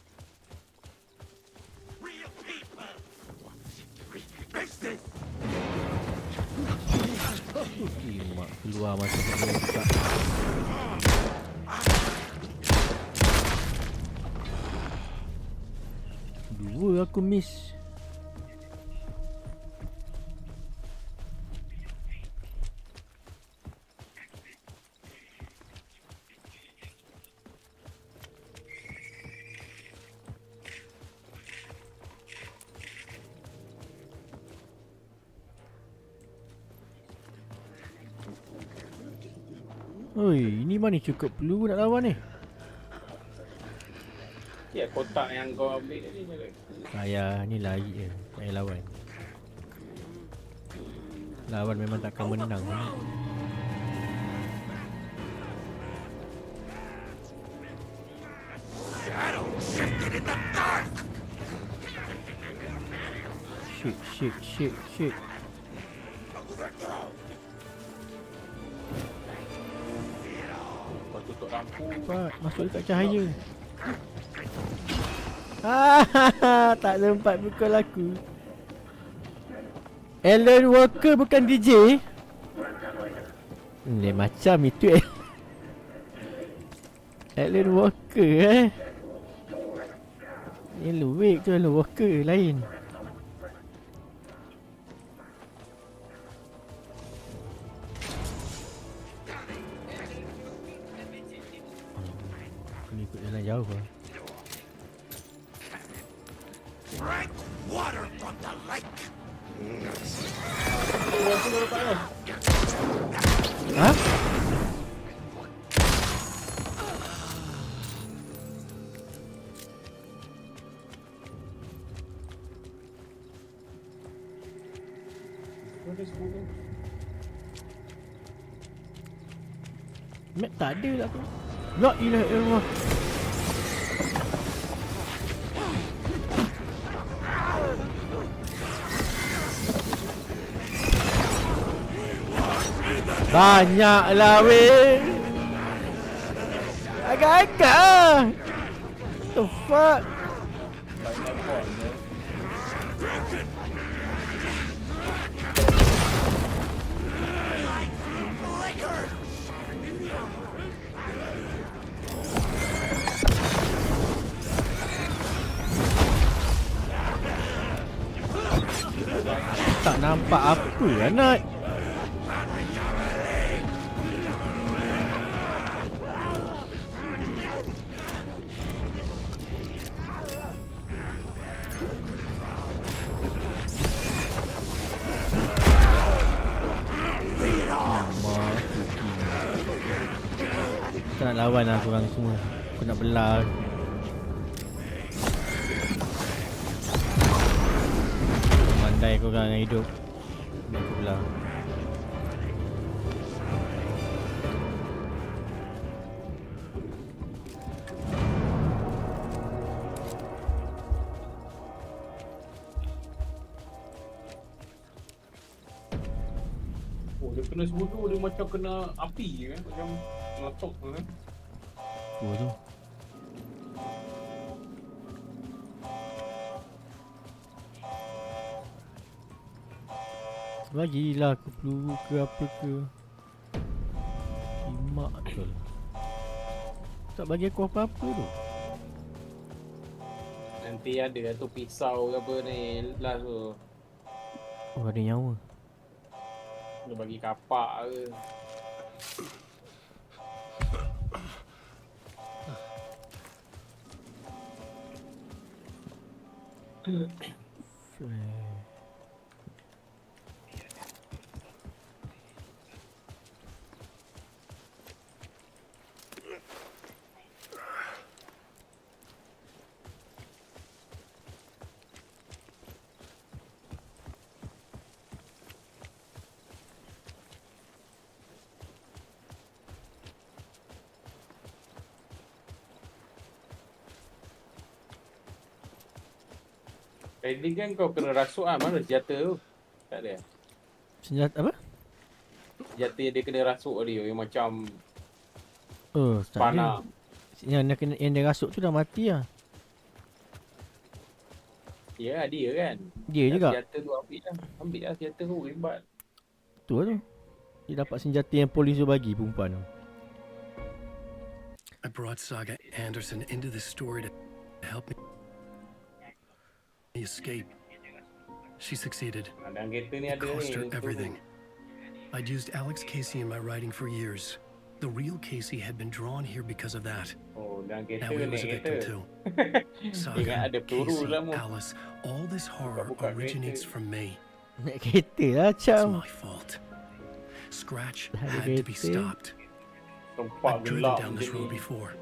Mak keluar masa dia buka. Dua aku miss. Oi, ini mana cukup peluru nak lawan ni? Ya, kotak yang kau ambil tadi je. Saya ni lari je, tak payah lawan. Lawan memang takkan menang. Shit. Cepat, masuk dekat cahaya. Tak sempat pukul aku. Alan Walker bukan DJ? Ni macam itu Alan Walker Ni Luwik tu Alan Walker lain. Ni ikut jalan jauh lah. Drink water from the lake. Ha? Map tak ada lah tu. La ilaha illallah. Banyaklah weh. Agak-agak. What the fuck? Tak nampak apa anak. Aku nak lawan lah korang semua. Aku nak belah. Mandai korang yang hidup. Nak aku belah. Oh, dia kena sebelum dia macam kena api macam meletup Oh tu. Bagilah aku peluru ke apa ke. Kimak tu lah. Tak bagi aku apa-apa tu. Nanti ada tu pisau ke apa ni last tu. Oh ada nyawa. Dia bagi kapak ke. Tadi kan kau kena rasuk ah, mana senjata tu? Tak ada. Senjata apa? Senjata yang dia kena rasuk tadi yang macam Oh, tak panah. ada. Yang dia rasuk tu dah mati lah. Ya, dia kan. Dia juga. Senjata tu ambil lah senjata tu, hebat. Tu tu. Dia dapat senjata yang polis tu bagi perempuan tu. I brought Saga Anderson into this story to help me escape. She succeeded. It cost her everything. I'd used Alex Casey in my writing for years. The real Casey had been drawn here because of that. Now he was a victim too. Saga, Casey, Alice, all this horror originates from me. It's my fault. Scratch had to be stopped. I've driven down this road before.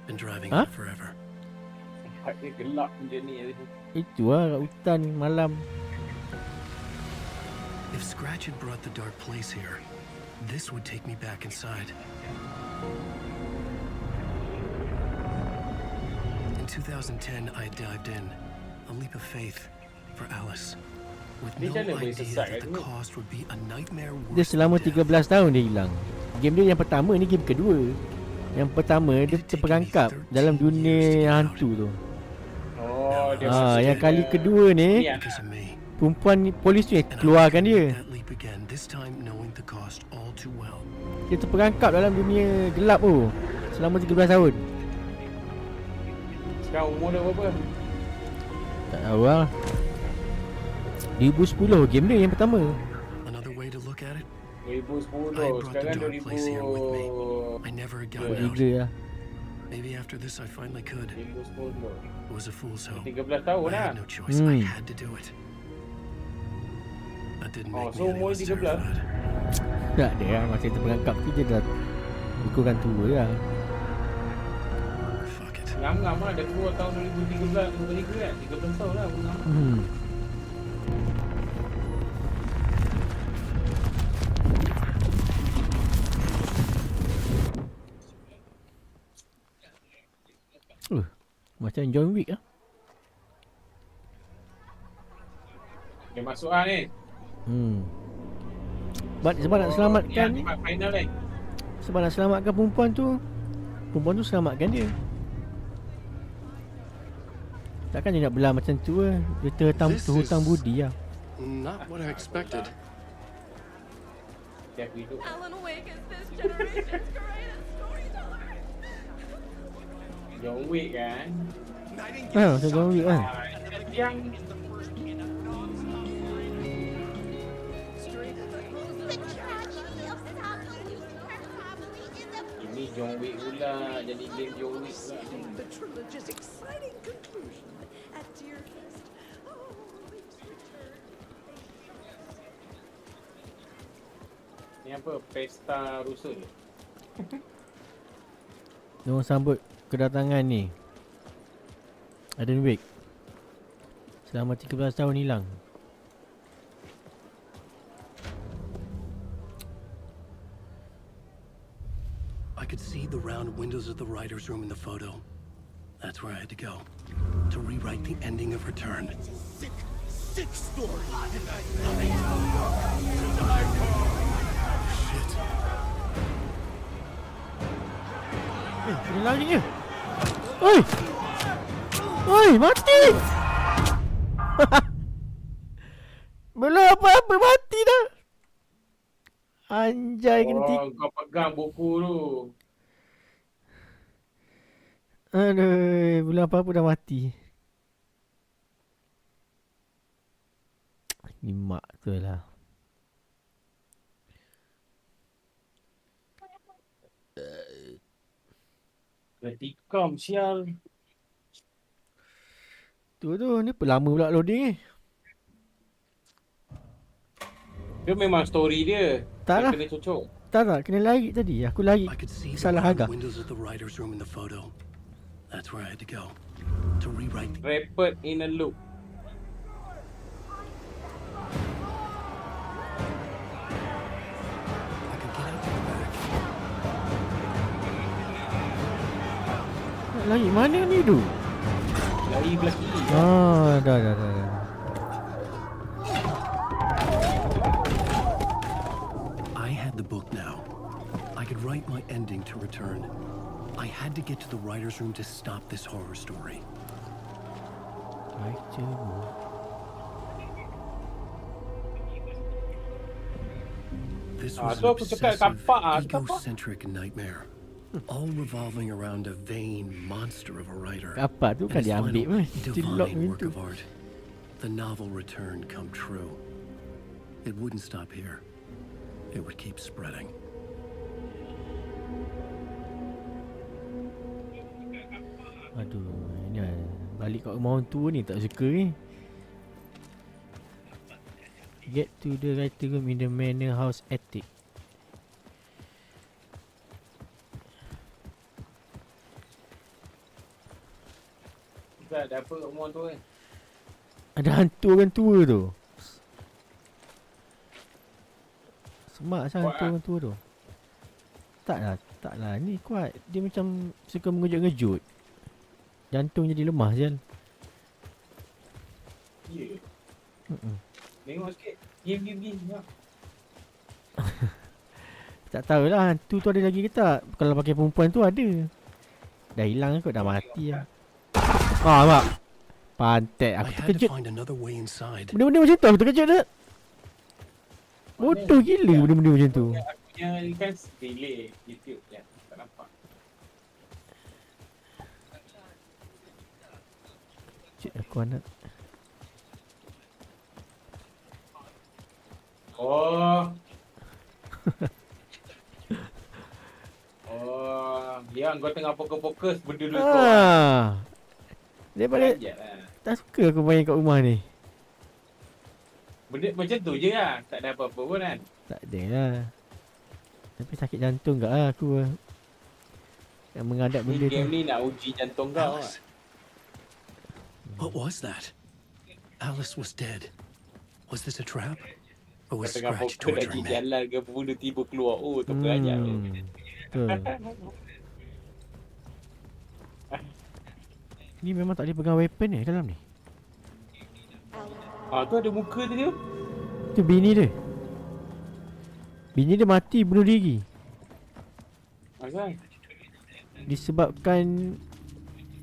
Been driving it forever. Itu lah kat hutan malam. If Scratch had brought the dark place here, this would take me back inside. In 2010, I dived in, a leap of faith for Alice, with no idea that the cost would be a nightmare Dia worse selama than death. 13 tahun dia hilang. Game dia yang pertama ni game kedua. Yang pertama dia terperangkap dalam dunia hantu tu. Oh, dia yang kali kedua ni perempuan polis tu yang keluarkan dia. Dia terperangkap dalam dunia gelap tu selama 13 tahun. Sekarang umur dia berapa? Tak tahu lah. 2010 game dia yang pertama. 2010, sekarang 2000. I never got out. Maybe after this I finally could. 2010. It was a fool's hope. 13 tahun I lah. had no choice. I had to do it. That didn't make me any less terrified. Tak ada lah. Masa terperangkap tu dia dah kurang tua lah. Lama lah, dah keluar tahun 2013 kan? 13 tahun lah. Macam John Wick lah. Dia masuk lah ni. Sebab nak selamatkan ni. Final ni. Sebab nak selamatkan perempuan tu selamatkan dia. Takkan dia nak belah macam tu lah. Dia terhutang budi lah. Not what I expected. Alan Wake is this generation's greatest storyteller. John Wick kan? Macam John Wick kan? Yang ini John Wick pula, jadi game John Wick pula. The trilogy's exciting conclusion at Deerfest. Ni apa? Pesta rusa ni? Diorang sambut kedatangan ni Alan Wake selama 13 tahun hilang. I could see the round windows of the writer's room in the photo. That's where I had to go to rewrite the ending of Return. Sick story. Shit. Kena lari je. Oi! Oi, mati! Belum apa-apa mati dah. Anjay kena kau pegang buku tu. Aduh, belum apa-apa dah mati. Ni mak tu lah. Tikam sial. Tu ni lama pula loading ni. Dia memang story dia. Tak lah. Kena cocok. Tak, kena lari tadi. Aku lari salah agak. That's where I had to go to rewrite. Rapid in a loop. Lari mana ni tu? Lari air belah kiri. Dah. I had the book now. I could write my ending to return. I had to get to the writer's room to stop this horror story. This was an obsessive, egocentric nightmare, all revolving around a vain monster of a writer. Apa tu kan And his dia ambil final pun. Dia lock divine work pintu. of art. The novel return come true. It wouldn't stop here. It would keep spreading. Aduh, ini balik kat rumah orang tua ni tak suka ni. Get to the writer room in the manor house attic. Tak ada apa kat rumah tu kan. Ada hantu orang tua tu. Semak asal hantu orang tua tu. Taklah. Ni kuat. Dia macam suka mengejut-ngejut. Jantung jadi lemah je. Ya. Tengok sikit. Game. Tak tahulah hantu tu ada lagi ke tak. Kalau pakai perempuan tu ada. Dah hilang kot, dah mati lah. Mak. Pantai aku terkejut. Benda-benda macam tu aku terkejut tak? Bodoh gila benda-benda macam tu. Aku punya ni kan delay YouTube je. Tak nampak. Cik aku anak. Yang kau tengah fokus-fokus benda dulu Dia balik. Tak suka aku main kat rumah ni. Benda macam tu je lah. Tak ada apa-apa pun kan. Tak ada lah. Tapi sakit jantung tak lah aku. Yang menghadap benda tu. Game ni nak uji jantung kau lah. What was that? Alice was dead. Was this a trap? Or was Tengah Scratch fokus lagi torturing me? jalan ke bulu tiba keluar. Oh tu kerajak. Betul. Ni memang tak boleh pegang weapon ni dalam ni. Tu ada muka dia. Tu bini dia. Bini dia mati bunuh diri. Asal? Disebabkan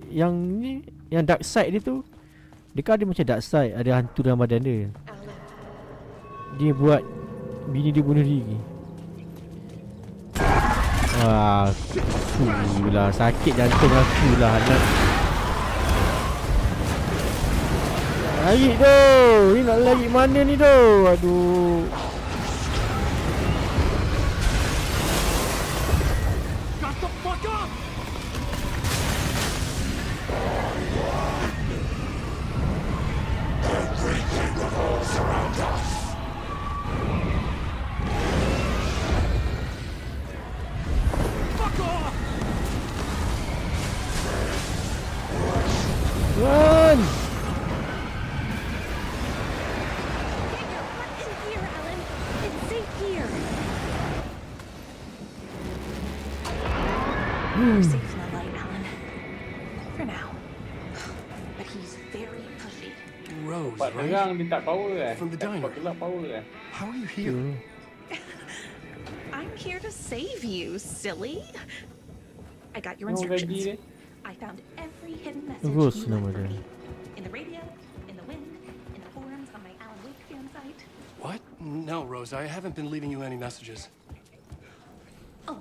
yang ni, yang dark side dia tu. Dia kan ada macam dark side, ada hantu dalam badan dia. Dia buat bini dia bunuh diri. Wah, akulah sakit jantung akulah anak. Lari tu. Ni nak lari mana ni tu? Aduh. Shut the fuck up! Everything revolves around us. Fuck off! Run! We're safe in the light, Alan. For now. But he's very pushy. Rose, Pak right? terang dia tak power kan? From the diner. Pak gelap power kan? How are you here? I'm here to save you, silly. I got your No, instructions. lagi dia. I found every hidden message Rose you nama left for dia. me. In the radio, in the wind, in the forums on my Alan Wake fan site. What? No, Rose, I haven't been leaving you any messages. Oh,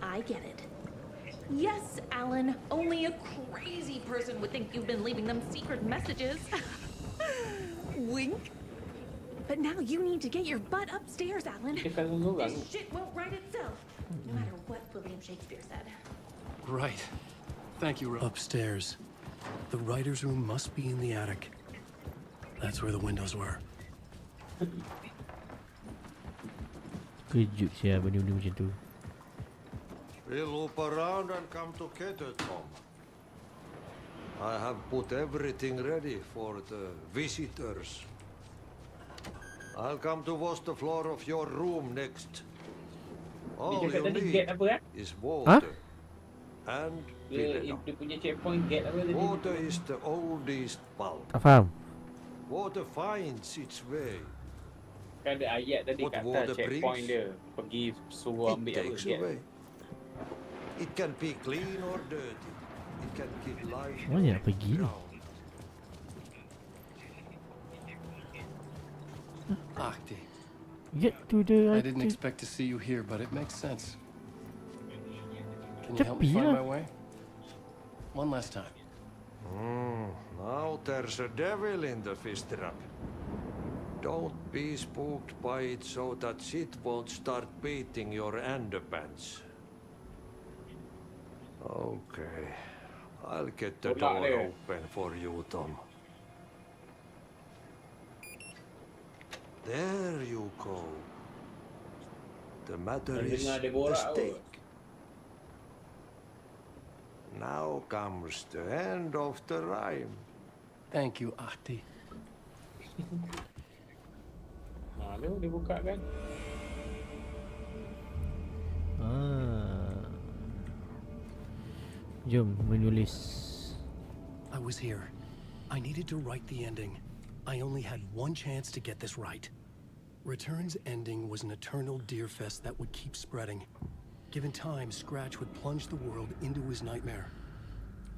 I get it. Yes, Alan, only a crazy person would think you've been leaving them secret messages. Wink. But now you need to get your butt upstairs, Alan. This shit won't right itself, no matter what William Shakespeare said. Right. Thank you, Rose. Upstairs. The writer's room must be in the attic. That's where the windows were. Kejut siapa benda-benda macam tu. We'll loop around and come together, Tom. I have put everything ready for the visitors. I'll come to wash the floor of your room next. All you need is water. and fill it up. Dia punya checkpoint gate apa tadi? Water is the oldest bulb. Tak faham. Water finds its way. Kan ada ayat tadi What kat water atas checkpoint brings, dia. Pergi suruh it ambil apa takes gate. away. It can be clean or dirty. It can give life Mana nak pergi ni? Ahti. Get to the... I didn't expect to see you here, but it makes sense. Can you help me Cepi find lah. my way? One last time. Now there's a devil in the fish trap. Don't be spooked by it so that shit won't start beating your underpants. Okay, I'll get the door open for you, Tom. There you go. The matter is the stake. Now comes the end of the rhyme. Thank you, Ahti. Mana dia buka kan? Jom menulis. I was here. I needed to write the ending. I only had one chance to get this right. Return's ending was an eternal deer fest that would keep spreading. Given time, Scratch would plunge the world into his nightmare.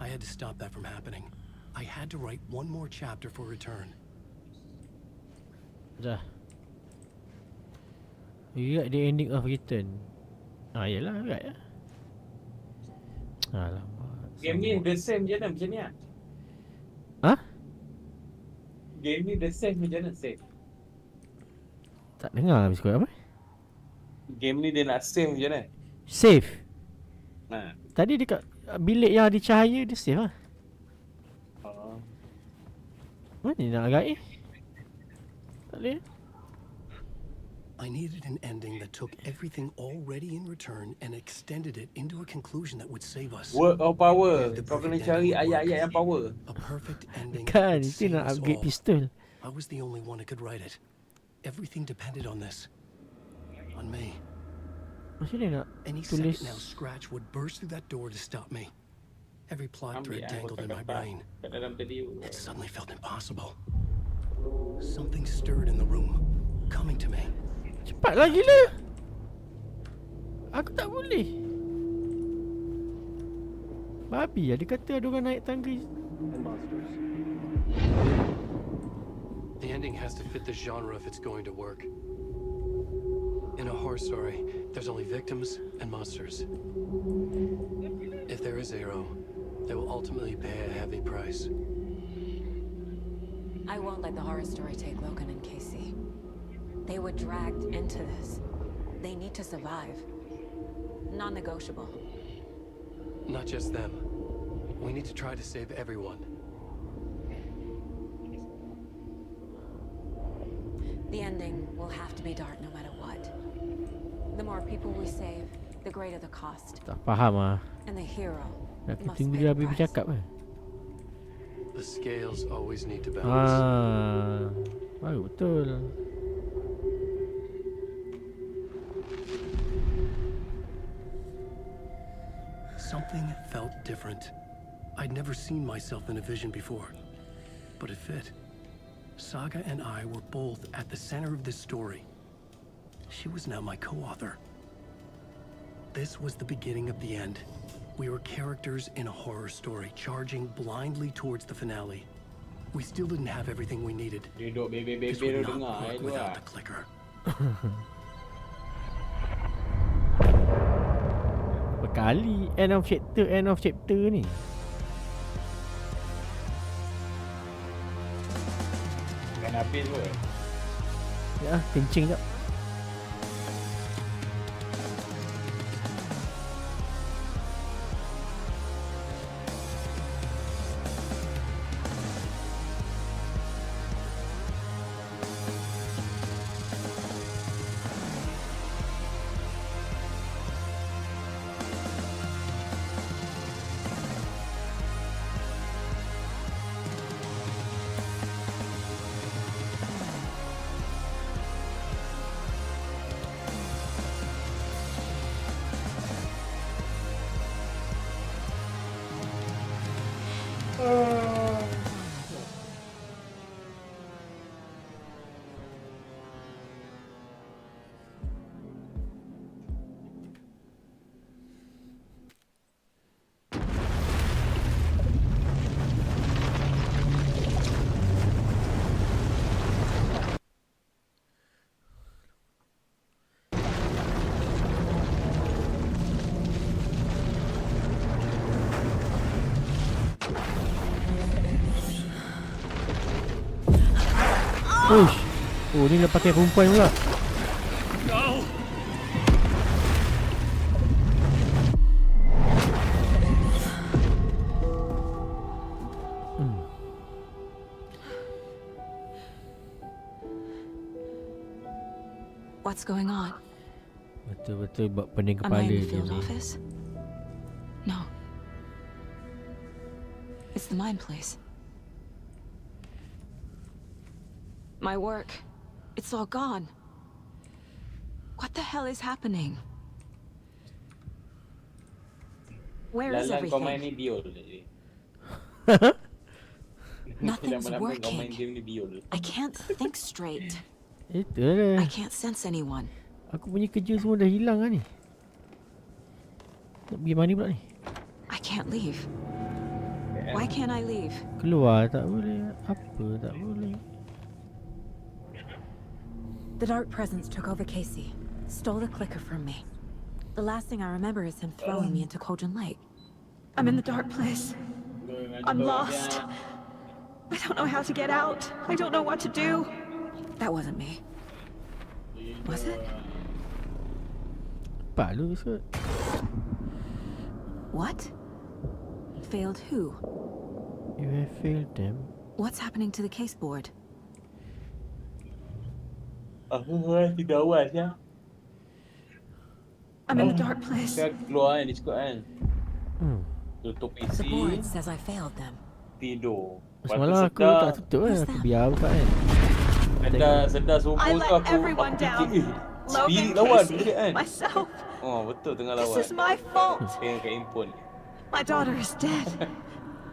I had to stop that from happening. I had to write one more chapter for Return. Dah. You got the ending of Return. Yalah, right lah. Alamak. Game ni the same je macam ni lah. Ha? Game ni the same macam mana save? Tak dengar habis kau apa? Game ni dia nak save macam mana? Save. Ha. Tadi dekat bilik yang ada cahaya dia save lah. Mana nak agak tak boleh. I needed an ending that took everything already in Return and extended it into a conclusion that would save us. Word of power. Kau kena cari ayat-ayat yang power. A perfect ending. Kan, itu nak upgrade pistol. I was the only one who could write it. Everything depended on this. On me. Macam mana nak Any tulis? second now, Scratch would burst through that door to stop me. Every plot thread dangled in my brain. It suddenly felt impossible. Something stirred in the room, coming to me. Cepatlah gila. Aku tak boleh. Babi lah, dia kata ada orang naik tangga. The ending has to fit the genre if it's going to work. In a horror story, there's only victims and monsters. If there is Arrow, they will ultimately pay a heavy price. I won't let the horror story take Logan and Casey. They were dragged into this. They need to survive. Non-negotiable. Not just them. We need to try to save everyone. The ending will have to be dark no matter what. The more people we save, the greater the cost. Tak faham ah. And the hero Nak must tunggu pay dia the habis price. bercakap kan? The scales always need to balance. Baru betul. Something felt different. I'd never seen myself in a vision before, but it fit. Saga and I were both at the center of this story. She was now my co-author. This was the beginning of the end. We were characters in a horror story, charging blindly towards the finale. We still didn't have everything we needed. This would not work without the clicker. Berkali end of chapter ni. Kan habis pun. Ya, kencing jap. Uish. Oh, ni dah pakai perempuan pula. Kau. What's going on? Betul-betul buat pening Am I kepala in the dia field ni. office? No. It's the mine place. My work. It's all gone. What the hell is happening? Where is Lalang kau main everything? ni biol. Nothing's Lama-lama kau main working. game ni biol. I can't think straight. Itu I lah. can't sense anyone. Aku punya kerja semua dah hilang lah ni. Nak pergi mana pula ni? I can't leave. Why can't I leave? Keluar tak boleh. Apa tak boleh. The dark presence took over Casey, stole the clicker from me. The last thing I remember is him throwing me into Cauldron Lake. I'm in the dark place. I'm lost. I don't know how to get out. I don't know what to do. That wasn't me. Was it? Pak lu kot. What? Failed who? You have failed them. What's happening to the case board? Tidak awas ya. I'm in the dark place. Kan keluar kan, dia cakap kan. Tutup The PC, board says I failed them. tidur. Semalam aku tak tutup kan. Aku biar buka kan. Sedar subuh I tu let aku everyone down. spirit Logan, lawan Casey, dia kan. myself. Oh betul tengah This lawan. is my fault. Tengah kat handphone. My daughter is dead.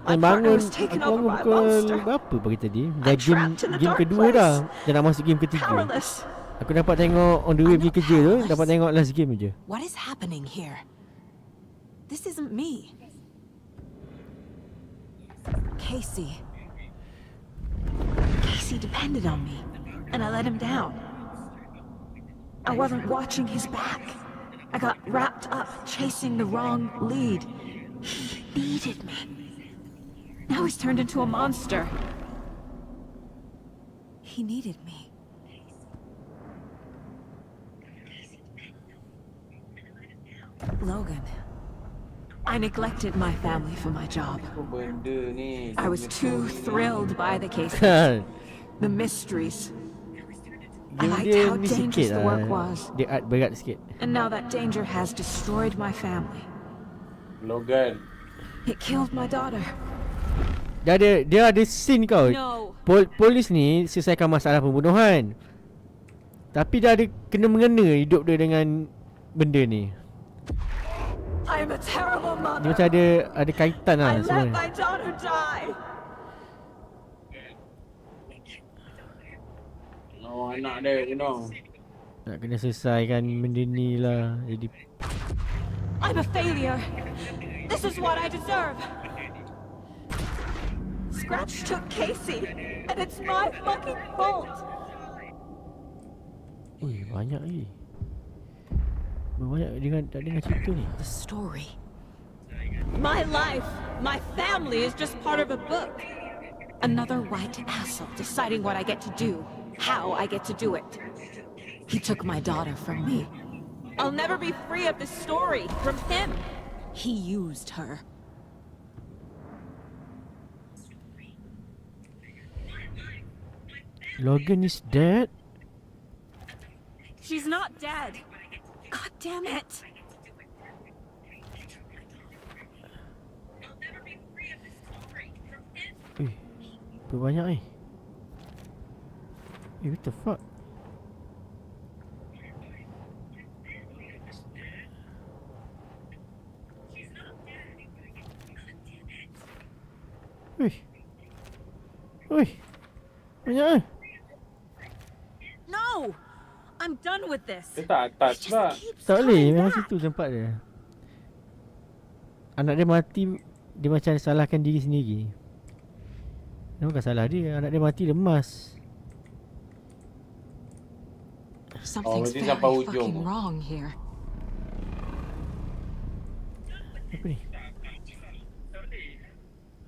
Aku bangun, was taken aku over bangun by a pukul monster. berapa pagi tadi? Dah game, trapped in the game dark kedua place. dah. Dah nak masuk game ketiga. Powerless. Aku dapat tengok on the way pergi kerja tu. powerless. Dapat tengok last game je. What is happening here? This isn't me. Casey. Casey depended on me, and I let him down. I wasn't watching his back. I got wrapped up chasing the wrong lead. He needed me. Now he's turned into a monster. He needed me. Logan. I neglected my family for my job. Benda ni. I was too thrilled by the cases, the mysteries. I Game liked dia how ni dangerous sikit the work lah. was. Dia art berat sikit. And now that danger has destroyed my family. Logan. It killed my daughter. Dia ada scene kau. No. Polis ni selesaikan masalah pembunuhan. Tapi dia ada kena mengena hidup dia dengan benda ni. I'm a terrible Dia mother. macam ada kaitan lah I let sebenarnya. my daughter die. Oh anak dia, you know. Nak kena selesaikan benda ni lah. Jadi I'm a failure. This is what I deserve. Scratch took Casey, and it's my fucking fault. ui, banyak lagi. Banyak dengan cerita ni. The story. My life, my family is just part of a book. Another white asshole deciding what I get to do, how I get to do it. He took my daughter from me. I'll never be free of this story from him. He used her. Logan is dead? She's not dead. God damn it. Berapa banyak ni? What the fuck? Ui, banyak eh? No! I'm done with this. Dia tak atas pula. Tak boleh, memang situ tempat dia. Anak dia mati, dia macam salahkan diri sendiri. Dia bukan salah dia, anak dia mati lemas. Something's berarti very sampai ujung. fucking wrong here. Apa ni?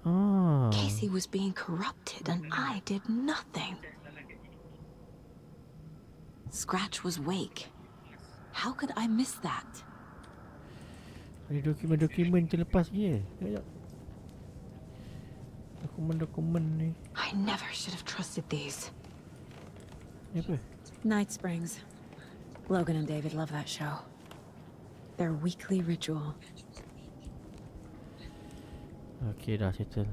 Ah. Casey was being corrupted and I did nothing. Scratch was Wake. How could I miss that? Ada dokumen-dokumen terlepas dia. Tengok. Dokumen-dokumen ni. I never should have trusted these. Ni apa? Night Springs. Logan and David love that show. Their weekly ritual. Okay, dah settle.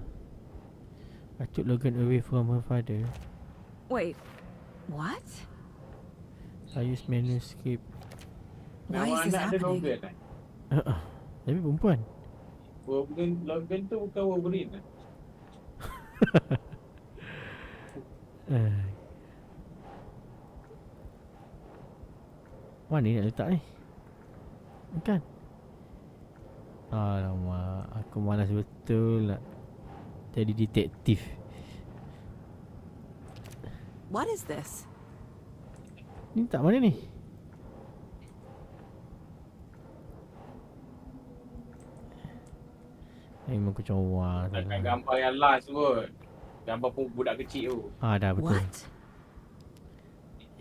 I took Logan away from her father. Wait, what? I used manuscript. Why is this happening? Tapi perempuan. Logan tu bukan Wolverine. Mana ni nak letak ni? Bukan. Alamak, aku malas betul nak jadi detektif. What is this? Ni tak mana ni? Memang kecoa. Dekat gambar yang last kot. Gambar pun budak kecil tu. Dah betul. What?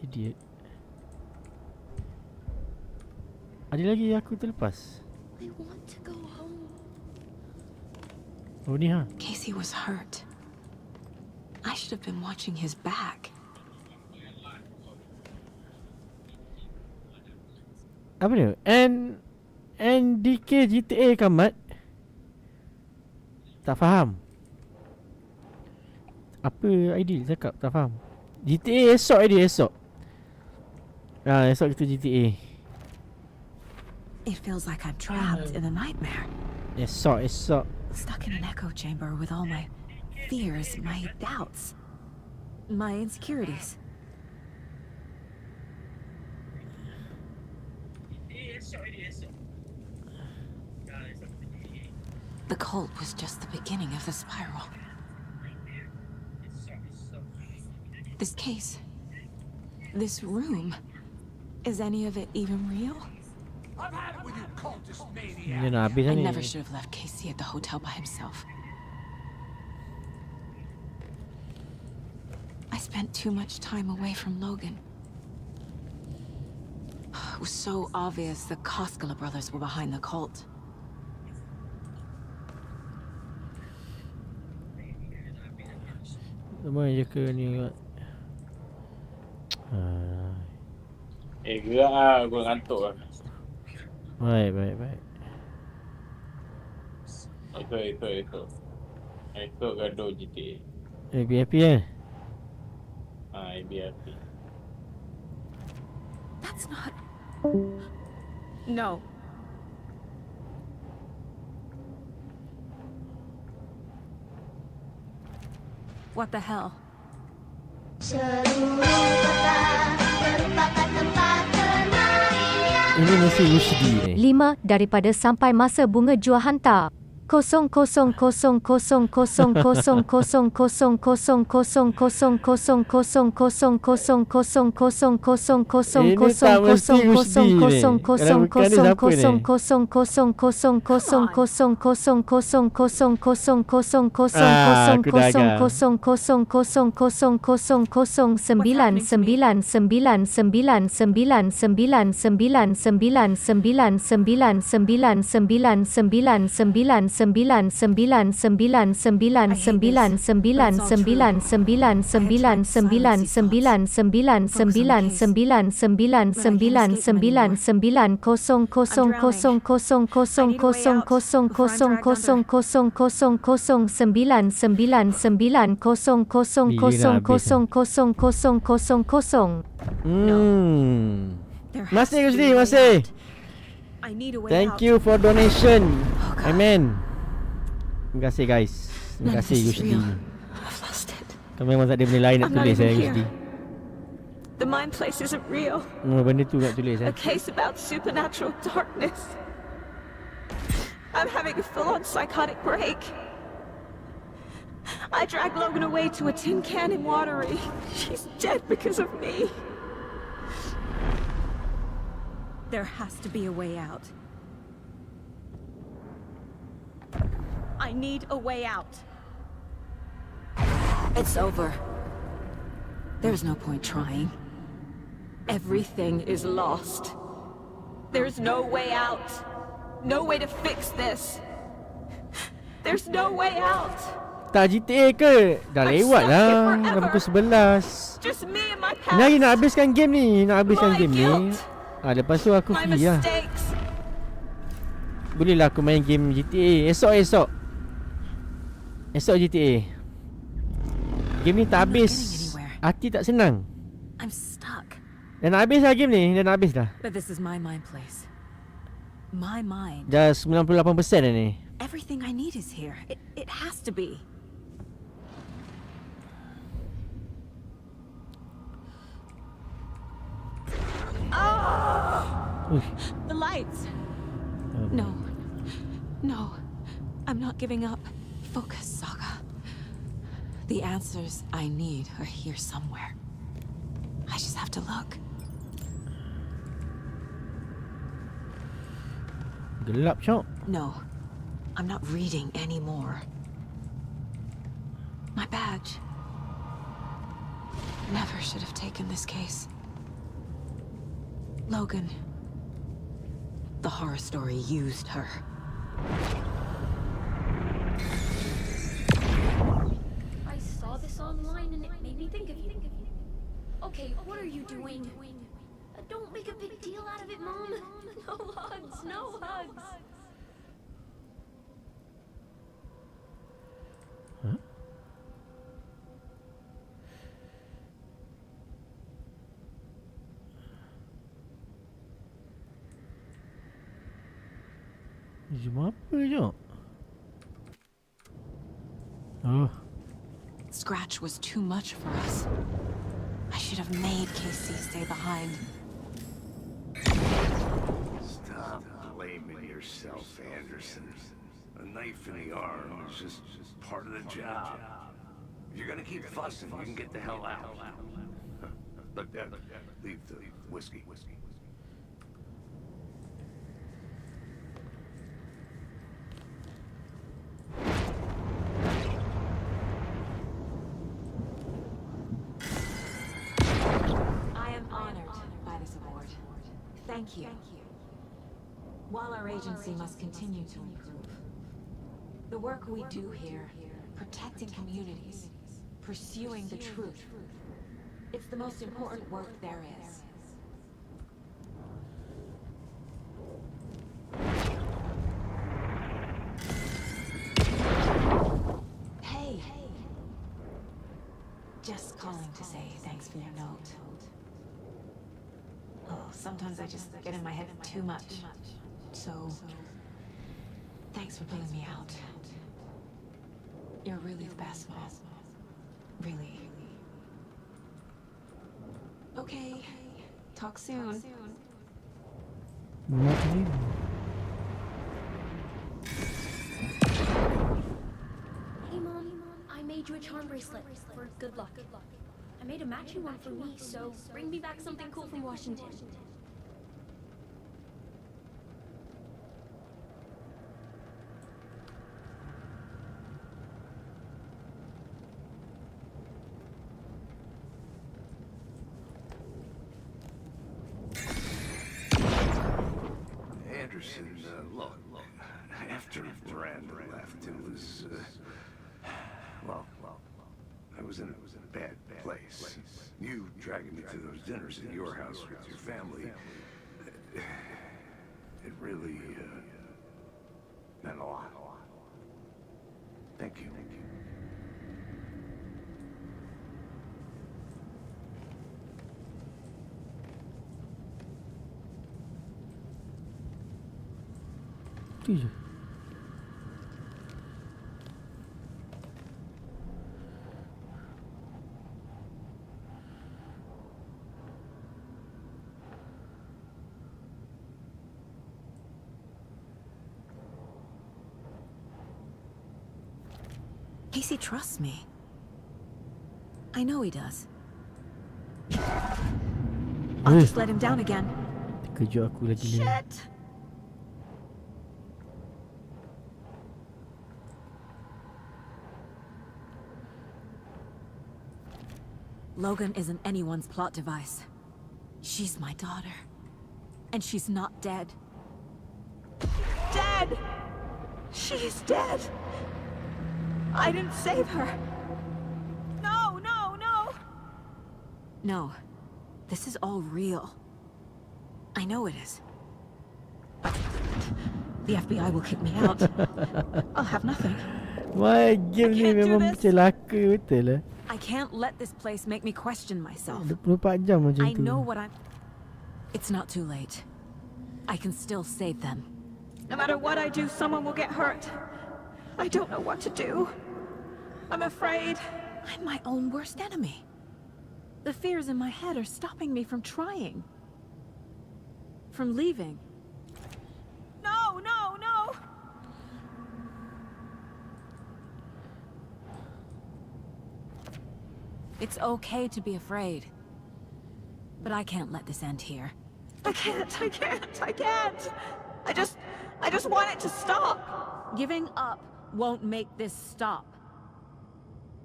Idiot. Ada lagi aku terlepas. I want to go home. Oh ni ha. Casey was hurt. I should have been watching his back. Apa dia? NDK GTA kan Mat? Tak faham. Apa idea cakap? Tak faham. GTA esok idea esok. Esok kita GTA. It feels like I'm trapped in a nightmare. Esok. Stuck in an echo chamber with all my fears, my doubts, my insecurities. The cult was just the beginning of the spiral. This case, this room, is any of it even real? I've had it with you cultist Dia maniacs. nak habis I ni. never should have left Casey at the hotel by himself. I spent too much time away from Logan. It was so obvious the Koskela brothers were behind the cult. Semua je ke ni. Gerak lah, aku ngantuk lah. Baik. Esok gaduh GTA. Happy kan? Happy. That's not... No. What the hell? Ini mesti Rushdie ni. 5 daripada sampai masa bunga jua hantar. 9990000000000000000000000000000000000000000000000000000000000000000000000000000000000000000000000000000000000000000000000000000000000000000000000000000000000000000000000000000000000000000000000000000000000000000000000000000000000000000000000000000000000000000000000000000000000000000000000000000000000000000000000000000000000000000000000000000000000000000000000000000000000000000000000000000000000000000000000000000000000000000000000000000000000000000000000000000000000000000000000000000000000000000000000000000000000000000000000000000000000000000000000000000000000000000000000shh. Amen. Terima kasih guys. Terima kasih Rushdie. Kau memang tak ada benda lain nak tulis Rushdie. The mind place isn't real. Benda tu nak tulis A case about supernatural darkness. I'm having a full-on psychotic break. I dragged Logan away to a tin can in Watery. She's dead because of me. There has to be a way out. I need a way out. It's over. There's no point trying. Everything is lost. There's no way out. No way to fix this. There's no way out. Tak GTA ke? Dah lewat lah. Dah pukul 11. Just me and my Ni hari past. nak habiskan game ni. Nak habiskan My game ni. guilt. Lepas tu aku My free lah. mistakes. Boleh lah aku main game GTA. Esok GTA. Game ni tak habis. Hati tak senang. I'm stuck. Dah nak habis lah game ni. Dah nak habis dah. But this is my mind place. My mind. Dah 98% dah ni. Everything I need is here. It has to be. The lights. No. No. I'm not giving up. Focus, Saga. The answers I need are here somewhere. I just have to look. Gelap, Cok. No. I'm not reading anymore. My badge. Never should have taken this case. Logan. The horror story used her. I saw this online and it made me think of you. Okay, what are you doing? Don't make a big deal out of it, Mom. No hugs, no hugs. Huh? Cuma apa je? Oh. Scratch was too much for us. I should have made Casey stay behind. Stop blaming yourself, Anderson. A knife in the arm is just part of the job. If you're gonna keep fussing, you can get the hell out. But leave the whiskey. I am honored by this award. Thank you. While our agency must continue to improve, the work we do here, protecting communities, pursuing the truth, it's the most important work there is. Hey! Just calling to say thanks for your note. Oh, sometimes I just get in my head too much. So, thanks for pulling me out. You're really the best, Mom. Really. Okay. Talk soon. Hey, Mom. I made you a charm bracelet for good luck. I made a matching one for me, so bring me back something cool from Washington. Anderson, look, after Miranda left, it was, well, I was in a bad place. You dragging me to those dinners at your house with your family, it really, meant a lot. Thank you. Tu je. Casey trusts me. I know he does. I'll just let him down again. Kejut aku lagi ni. Shit! Logan isn't anyone's plot device. She's my daughter. And she's not dead. Dead! She's dead! I didn't save her. No, no, no! No. This is all real. I know it is. The FBI will kick me out. I'll have nothing. Why game ni memang celaka betul lah. I can't let this place make me question myself. 24 jam macam I tu. know what I'm... It's not too late. I can still save them. No matter what I do, someone will get hurt. I don't know what to do. I'm afraid. I'm my own worst enemy. The fears in my head are stopping me from trying. From leaving. No, no, no! It's okay to be afraid. But I can't let this end here. I can't. I just want it to stop. Giving up won't make this stop.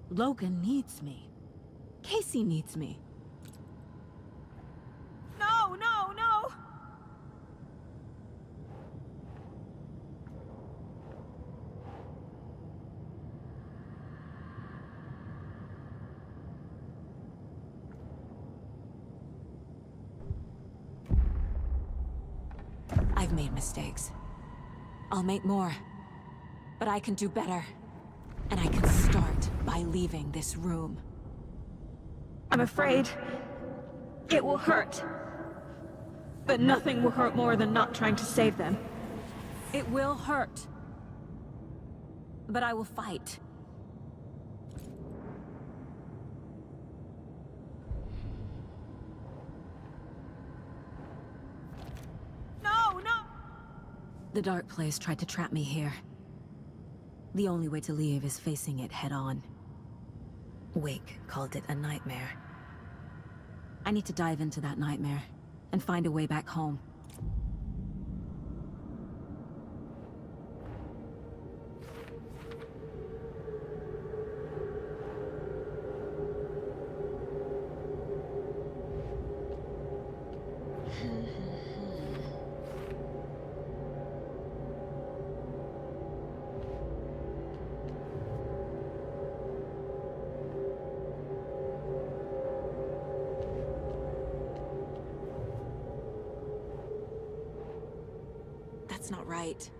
Logan needs me. Casey needs me. No, no, no! I've made mistakes. I'll make more. But I can do better. And I can start by leaving this room. I'm afraid it will hurt. But nothing will hurt more than not trying to save them. It will hurt. But I will fight. No, no! The dark place tried to trap me here. The only way to leave is facing it head on. Wake called it a nightmare. I need to dive into that nightmare and find a way back home. That's not right.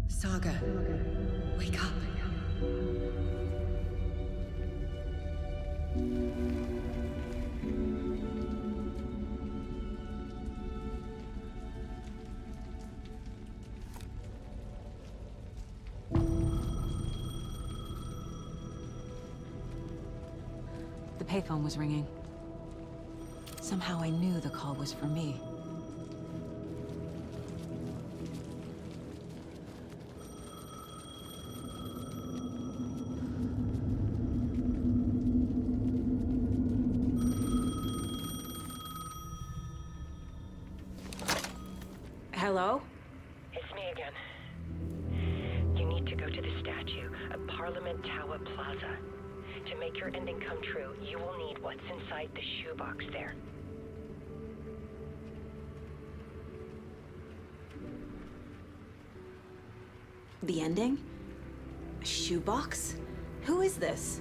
Saga, wake up. The payphone was ringing. Somehow I knew the call was for me. Hello? It's me again. You need to go to the statue of Parliament Tower Plaza. To make your ending come true, you will need what's inside the shoebox there. The ending? A shoebox? Who is this?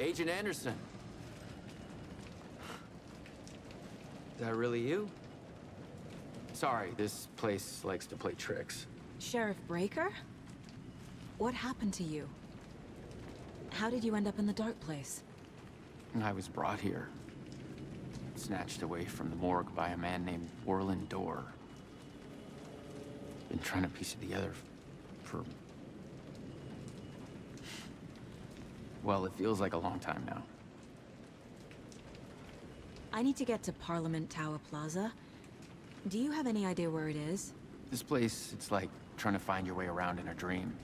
Agent Anderson. Is that really you? Sorry, this place likes to play tricks. Sheriff Breaker? What happened to you? How did you end up in the dark place? I was brought here. Snatched away from the morgue by a man named Orland Dorr. Been trying to piece it together for... well, it feels like a long time now. I need to get to Parliament Tower Plaza. Do you have any idea where it is? This place, it's like trying to find your way around in a dream.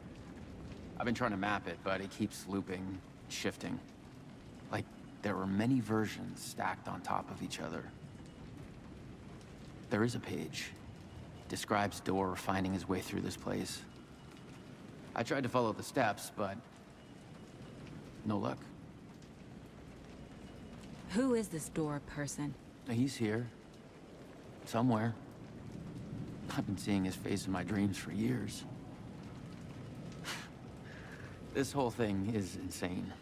I've been trying to map it, but it keeps looping, shifting. Like there were many versions stacked on top of each other. There is a page. Describes Dorr finding his way through this place. I tried to follow the steps, but no luck. Who is this Dorr person? He's here. Somewhere. I've been seeing his face in my dreams for years. This whole thing is insane.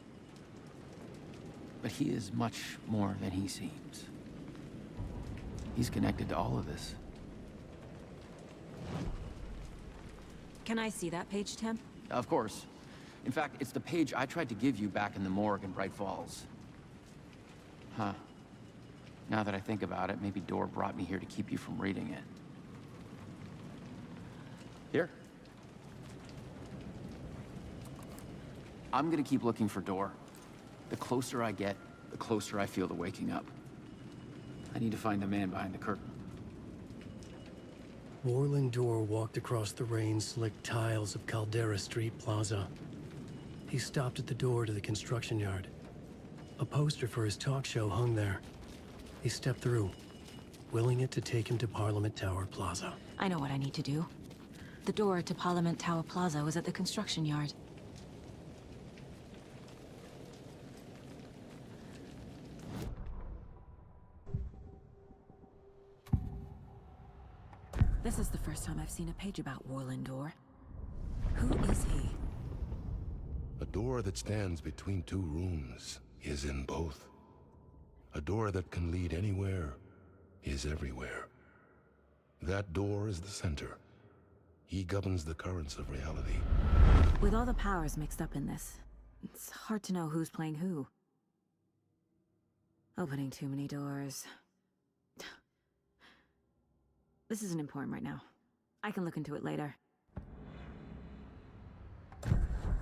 But he is much more than he seems. He's connected to all of this. Can I see that page, Tim? Of course. In fact, it's the page I tried to give you back in the morgue in Bright Falls. Huh. Now that I think about it, maybe Dorr brought me here to keep you from reading it. Here. I'm gonna keep looking for Dorr. The closer I get, the closer I feel to waking up. I need to find the man behind the curtain. Orland Dorr walked across the rain-slicked tiles of Caldera Street Plaza. He stopped at the door to the construction yard. A poster for his talk show hung there. He stepped through, willing it to take him to Parliament Tower Plaza. I know what I need to do. The door to Parliament Tower Plaza was at the construction yard. This is the first time I've seen a page about Orland Dorr. Who is he? A door that stands between two rooms is in both. A door that can lead anywhere is everywhere. That door is the center. He governs the currents of reality. With all the powers mixed up in this, it's hard to know who's playing who. Opening too many doors. This isn't important right now. I can look into it later.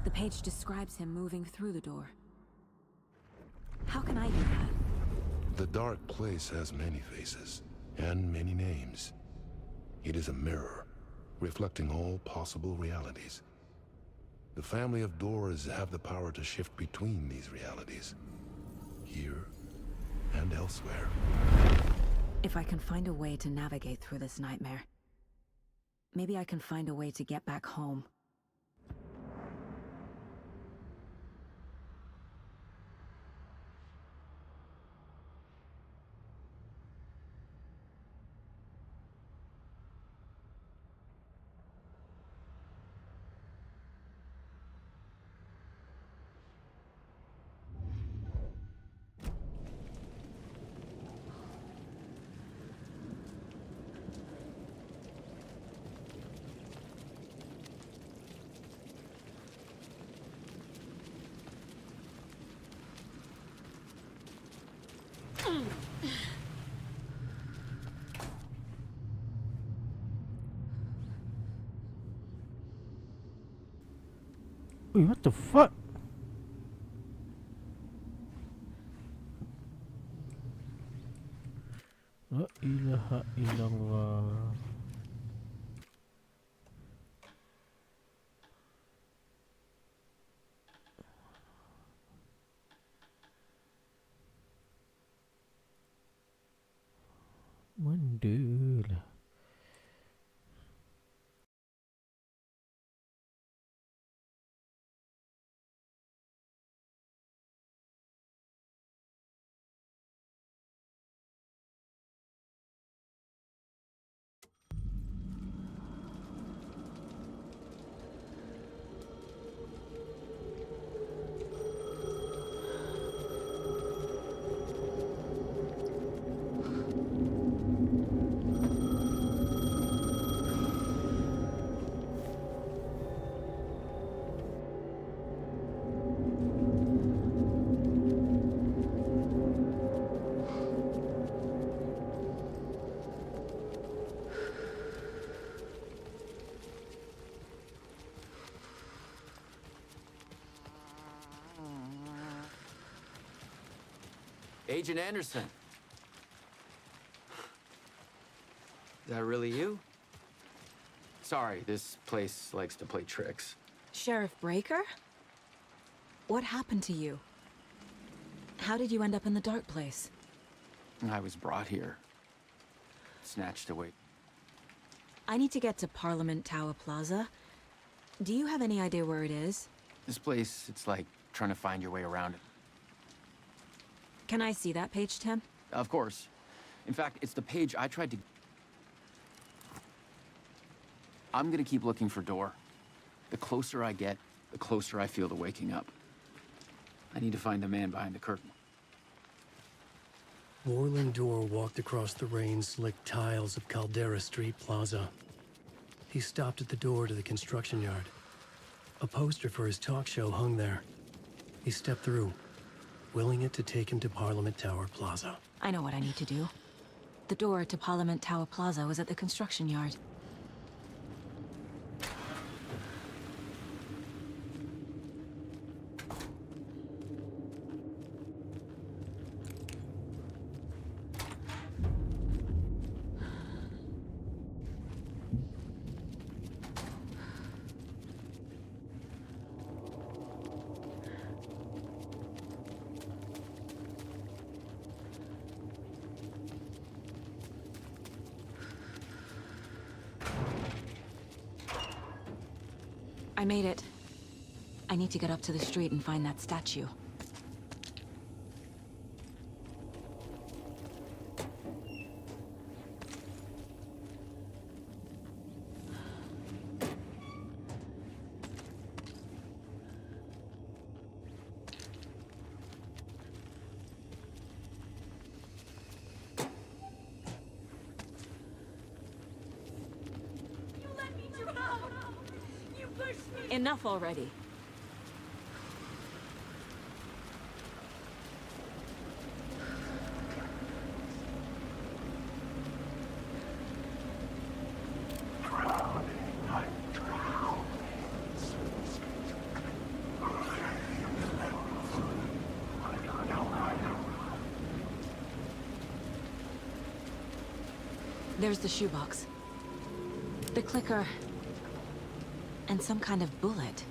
The page describes him moving through the door. How can I do that? The dark place has many faces and many names. It is a mirror, reflecting all possible realities. The family of Dorrs have the power to shift between these realities, here and elsewhere. If I can find a way to navigate through this nightmare, maybe I can find a way to get back home. Wait, what the fuck? La ilaha illallah. Mandul. Agent Anderson. Is that really you? Sorry, this place likes to play tricks. Sheriff Breaker? What happened to you? How did you end up in the dark place? I was brought here. Snatched away. I need to get to Parliament Tower Plaza. Do you have any idea where it is? This place, it's like trying to find your way around it. Can I see that page, Tim? Of course. In fact, it's the page I tried to... I'm gonna keep looking for Door. The closer I get, the closer I feel to waking up. I need to find the man behind the curtain. Warland Door walked across the rain-slicked tiles of Caldera Street Plaza. He stopped at the door to the construction yard. A poster for his talk show hung there. He stepped through, willing it to take him to Parliament Tower Plaza. I know what I need to do. The door to Parliament Tower Plaza was at the construction yard. I made it. I need to get up to the street and find that statue. Enough already. There's the shoebox. The clicker. And some kind of bullet.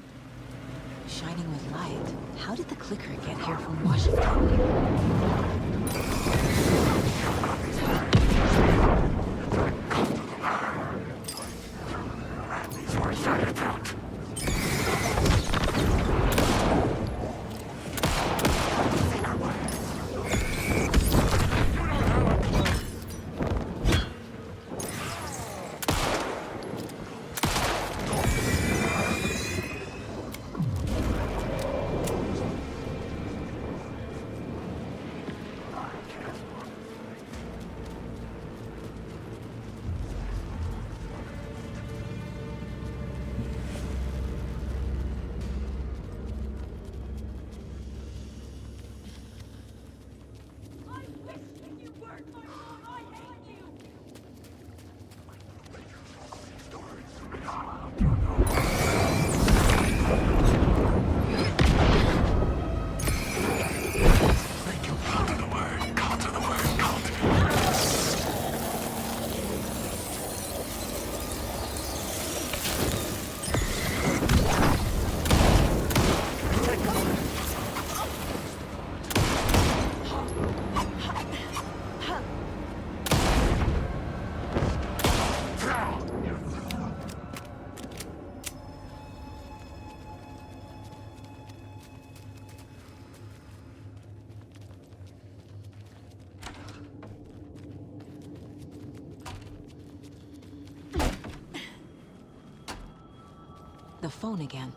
Shining with light. How did the clicker get here from Washington? the phone again.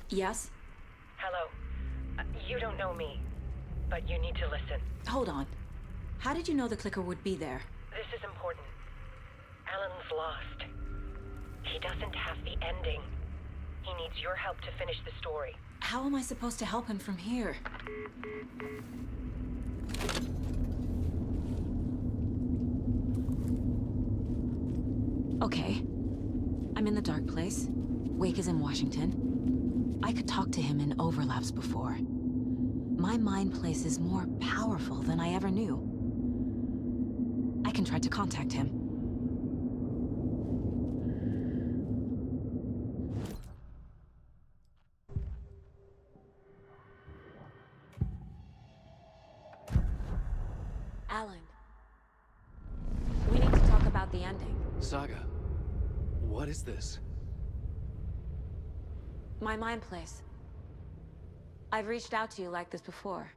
Yes? Hello. You don't know me, but you need to listen. Hold on. How did you know the clicker would be there? This is important. Alan's lost. He doesn't have the ending. He needs your help to finish the story. How am I supposed to help him from here? Okay. I'm in the dark place. Wake is in Washington. I could talk to him in overlaps before. My mind place is more powerful than I ever knew. I can try to contact him. Alan. We need to talk about the ending. Saga, what is this? My mind place. I've reached out to you like this before.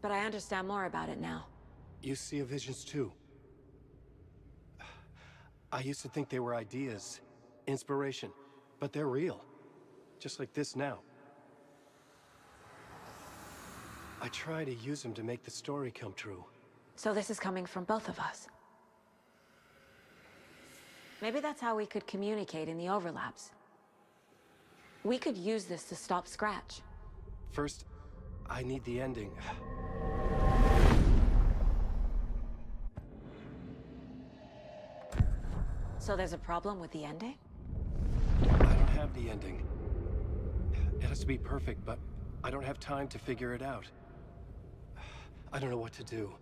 But I understand more about it now. You see visions too. I used to think they were ideas, inspiration, but they're real. Just like this now. I try to use them to make the story come true. So this is coming from both of us. Maybe that's how we could communicate in the overlaps. We could use this to stop Scratch. First, I need the ending. So there's a problem with the ending? I don't have the ending. It has to be perfect, but I don't have time to figure it out. I don't know what to do.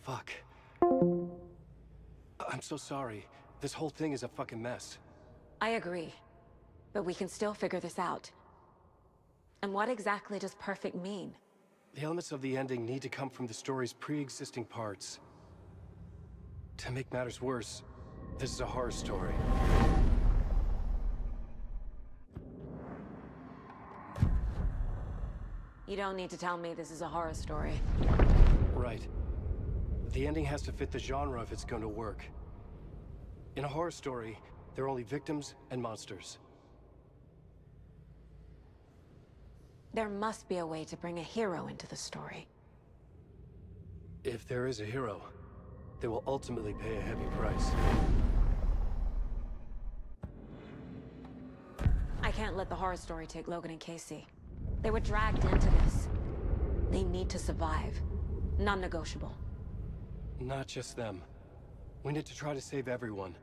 Fuck. I'm so sorry. This whole thing is a fucking mess. I agree. But we can still figure this out. And what exactly does perfect mean? The elements of the ending need to come from the story's pre-existing parts. To make matters worse, this is a horror story. You don't need to tell me this is a horror story. Right. The ending has to fit the genre if it's going to work. In a horror story, there are only victims and monsters. There must be a way to bring a hero into the story. If there is a hero, they will ultimately pay a heavy price. I can't let the horror story take Logan and Casey. They were dragged into this. They need to survive. Non-negotiable. Not just them. We need to try to save everyone.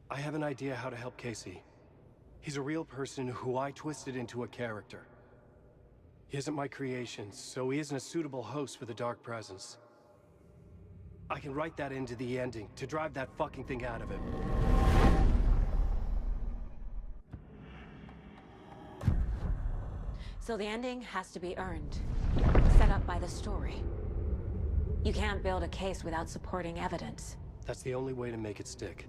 I have an idea how to help Casey. He's a real person who I twisted into a character. He isn't my creation, so he isn't a suitable host for the Dark Presence. I can write that into the ending to drive that fucking thing out of him. So the ending has to be earned. Set up by the story. You can't build a case without supporting evidence. That's the only way to make it stick.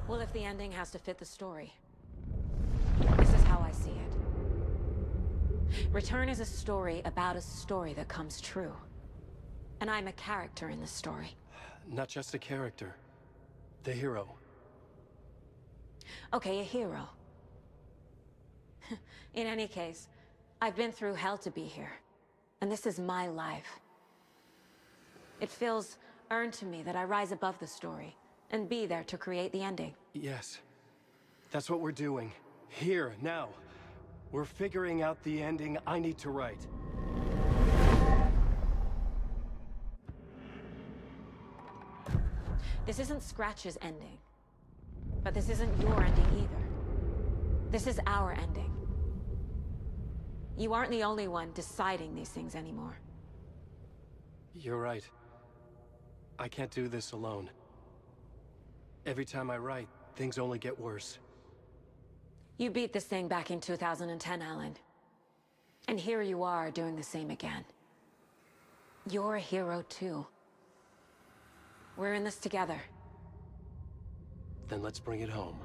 Well, if the ending has to fit the story. This is how I see it. Return is a story about a story that comes true. And I'm a character in the story. Not just a character. The hero. Okay, a hero. In any case, I've been through hell to be here. And this is my life. It feels earned to me that I rise above the story and be there to create the ending. Yes. That's what we're doing. Here, now. We're figuring out the ending I need to write. This isn't Scratch's ending. But this isn't your ending either. This is our ending. You aren't the only one deciding these things anymore. You're right. I can't do this alone. Every time I write, things only get worse. You beat this thing back in 2010, Alan. And here you are doing the same again. You're a hero too. We're in this together. Then let's bring it home.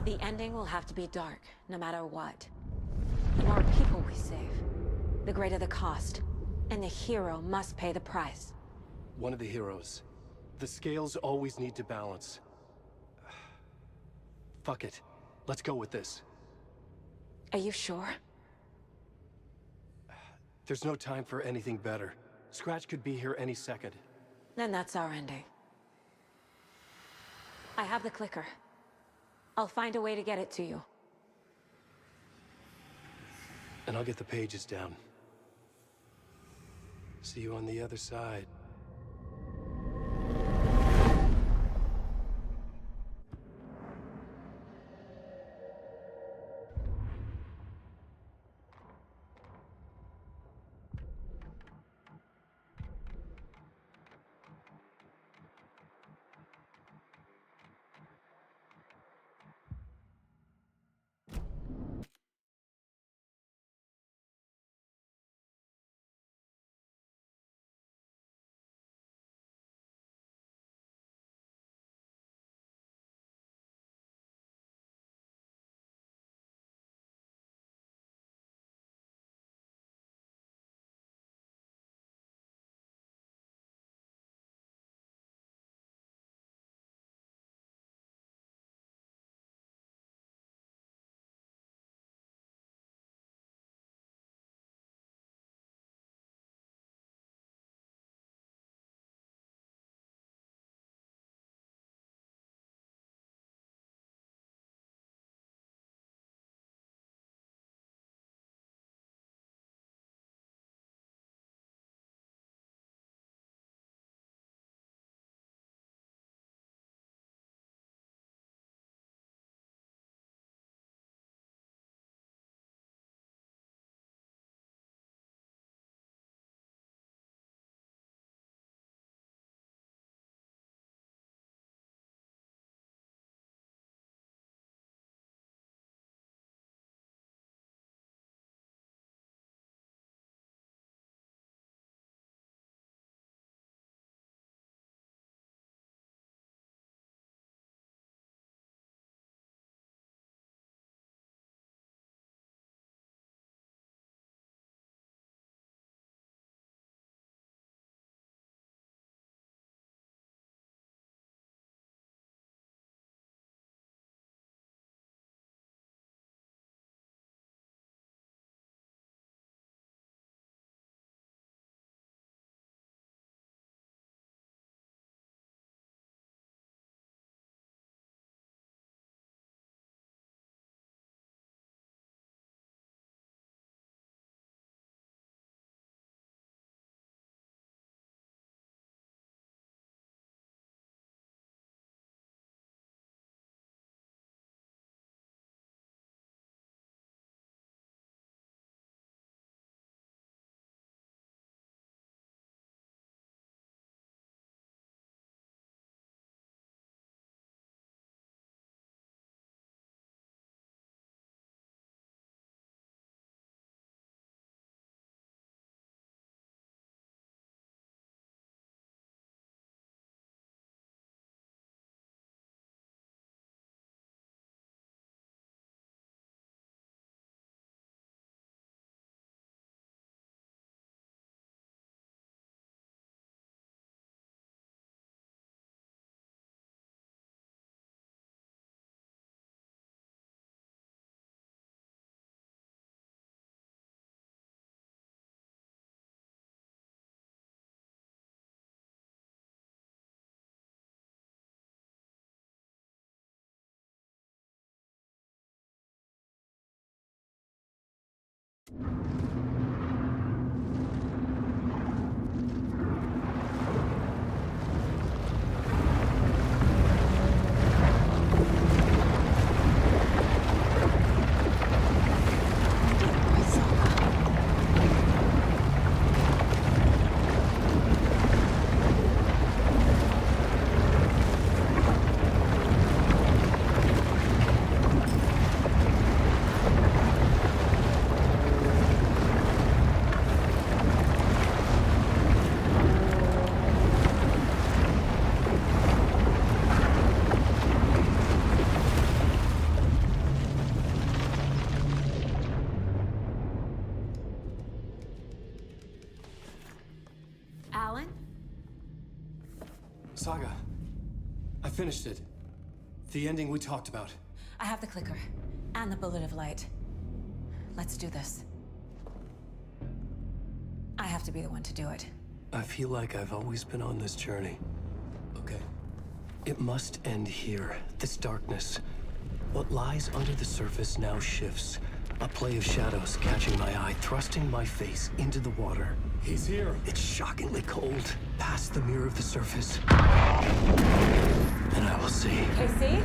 The ending will have to be dark, no matter what. The more people we save, the greater the cost. And the hero must pay the price. One of the heroes. The scales always need to balance. Fuck it. Let's go with this. Are you sure? There's no time for anything better. Scratch could be here any second. Then that's our ending. I have the clicker. I'll find a way to get it to you. And I'll get the pages down. See you on the other side. Saga. I finished it. The ending we talked about. I have the clicker and the bullet of light. Let's do this. I have to be the one to do it. I feel like I've always been on this journey. Okay. It must end here. This darkness. What lies under the surface now shifts. A play of shadows catching my eye, thrusting my face into the water. He's here. It's shockingly cold. Past the mirror of the surface. And I will see. Casey?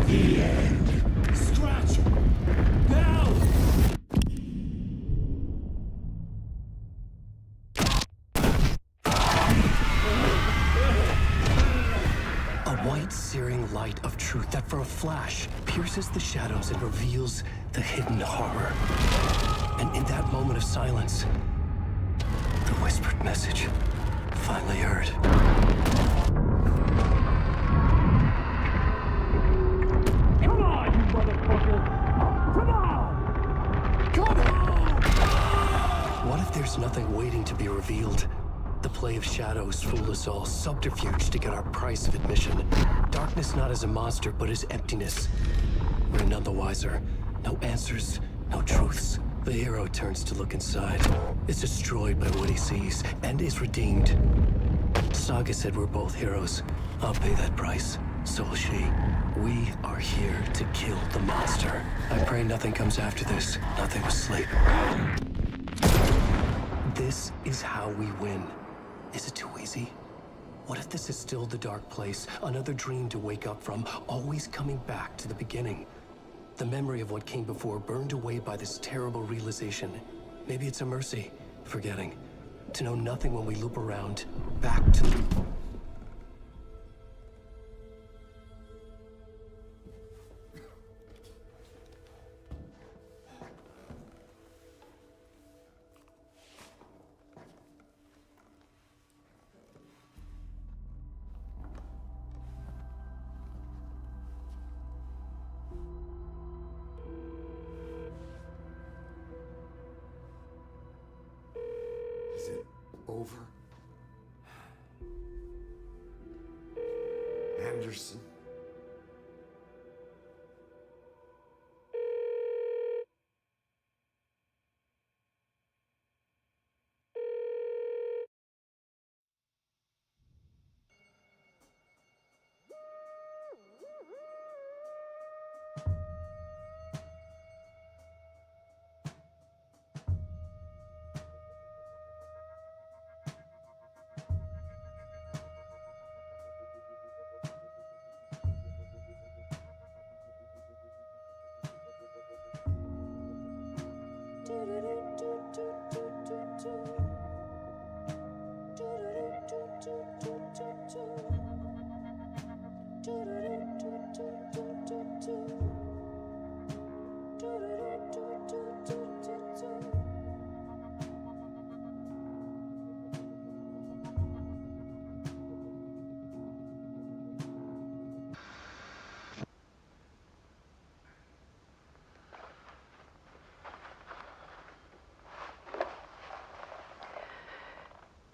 The end. Scratch! Now! A white, searing light of truth that for a flash pierces the shadows and reveals the hidden horror. And in that moment of silence, the whispered message finally heard. Come on, you motherfucker! Come on! Come on! What if there's nothing waiting to be revealed? The play of shadows fool us all, subterfuge to get our price of admission. Darkness not as a monster, but as emptiness. We're none the wiser. No answers, no truths. The hero turns to look inside, is destroyed by what he sees, and is redeemed. Saga said we're both heroes. I'll pay that price. So will she. We are here to kill the monster. I pray nothing comes after this. Nothing but sleep. This is how we win. Is it too easy? What if this is still the dark place? Another dream to wake up from, always coming back to the beginning. The memory of what came before burned away by this terrible realization. Maybe it's a mercy, forgetting. To know nothing when we loop around, back to the... Is it over? Anderson?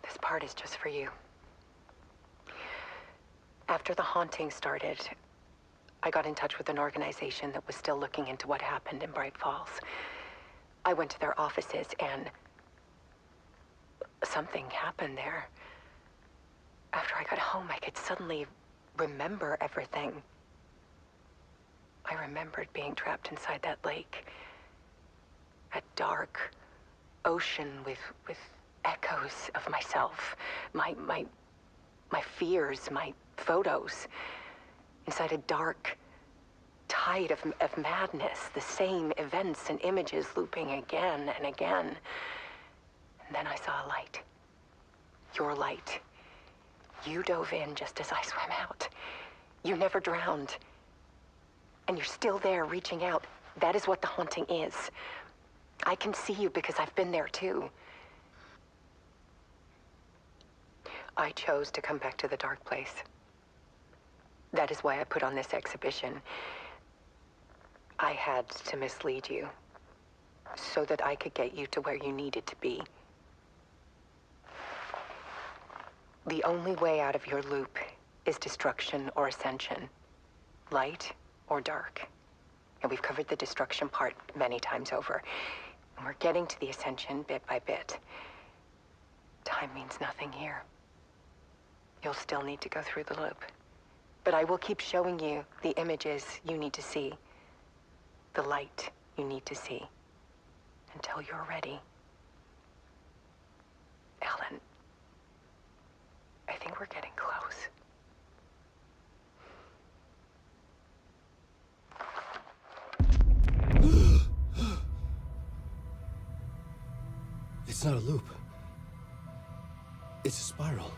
This part is just for you. After the haunting started, I got in touch with an organization that was still looking into what happened in Bright Falls. I went to their offices and something happened there. After I got home, I could suddenly remember everything. I remembered being trapped inside that lake. A dark ocean with echoes of myself, my fears, my photos, inside a dark tide of madness, the same events and images looping again and again. And then I saw a light. Your light. You dove in just as I swam out. You never drowned. And you're still there reaching out. That is what the haunting is. I can see you because I've been there too. I chose to come back to the dark place. That is why I put on this exhibition. I had to mislead you, so that I could get you to where you needed to be. The only way out of your loop is destruction or ascension, light or dark. And we've covered the destruction part many times over. And we're getting to the ascension bit by bit. Time means nothing here. You'll still need to go through the loop. But I will keep showing you the images you need to see, the light you need to see, until you're ready. Alan, I think we're getting close. It's not a loop. It's a spiral.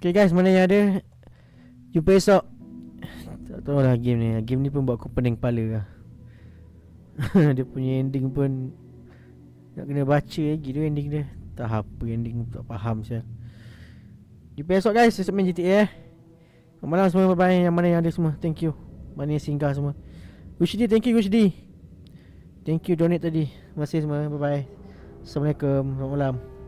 Okay guys, mana yang ada, jumpa esok. Tak tahu lah game ni. Game ni pun buat aku pening kepala lah. Dia punya ending pun nak kena baca lagi tu ending dia. Tak apa ending, tak faham saya. Jumpa esok guys, esok main GTA Selamat malam semua, bye bye. Yang mana yang ada semua, thank you. Mana yang singgah semua. Gushdi, thank you Gushdi. Thank you donate tadi. Terima kasih semua, bye bye. Assalamualaikum, selamat malam.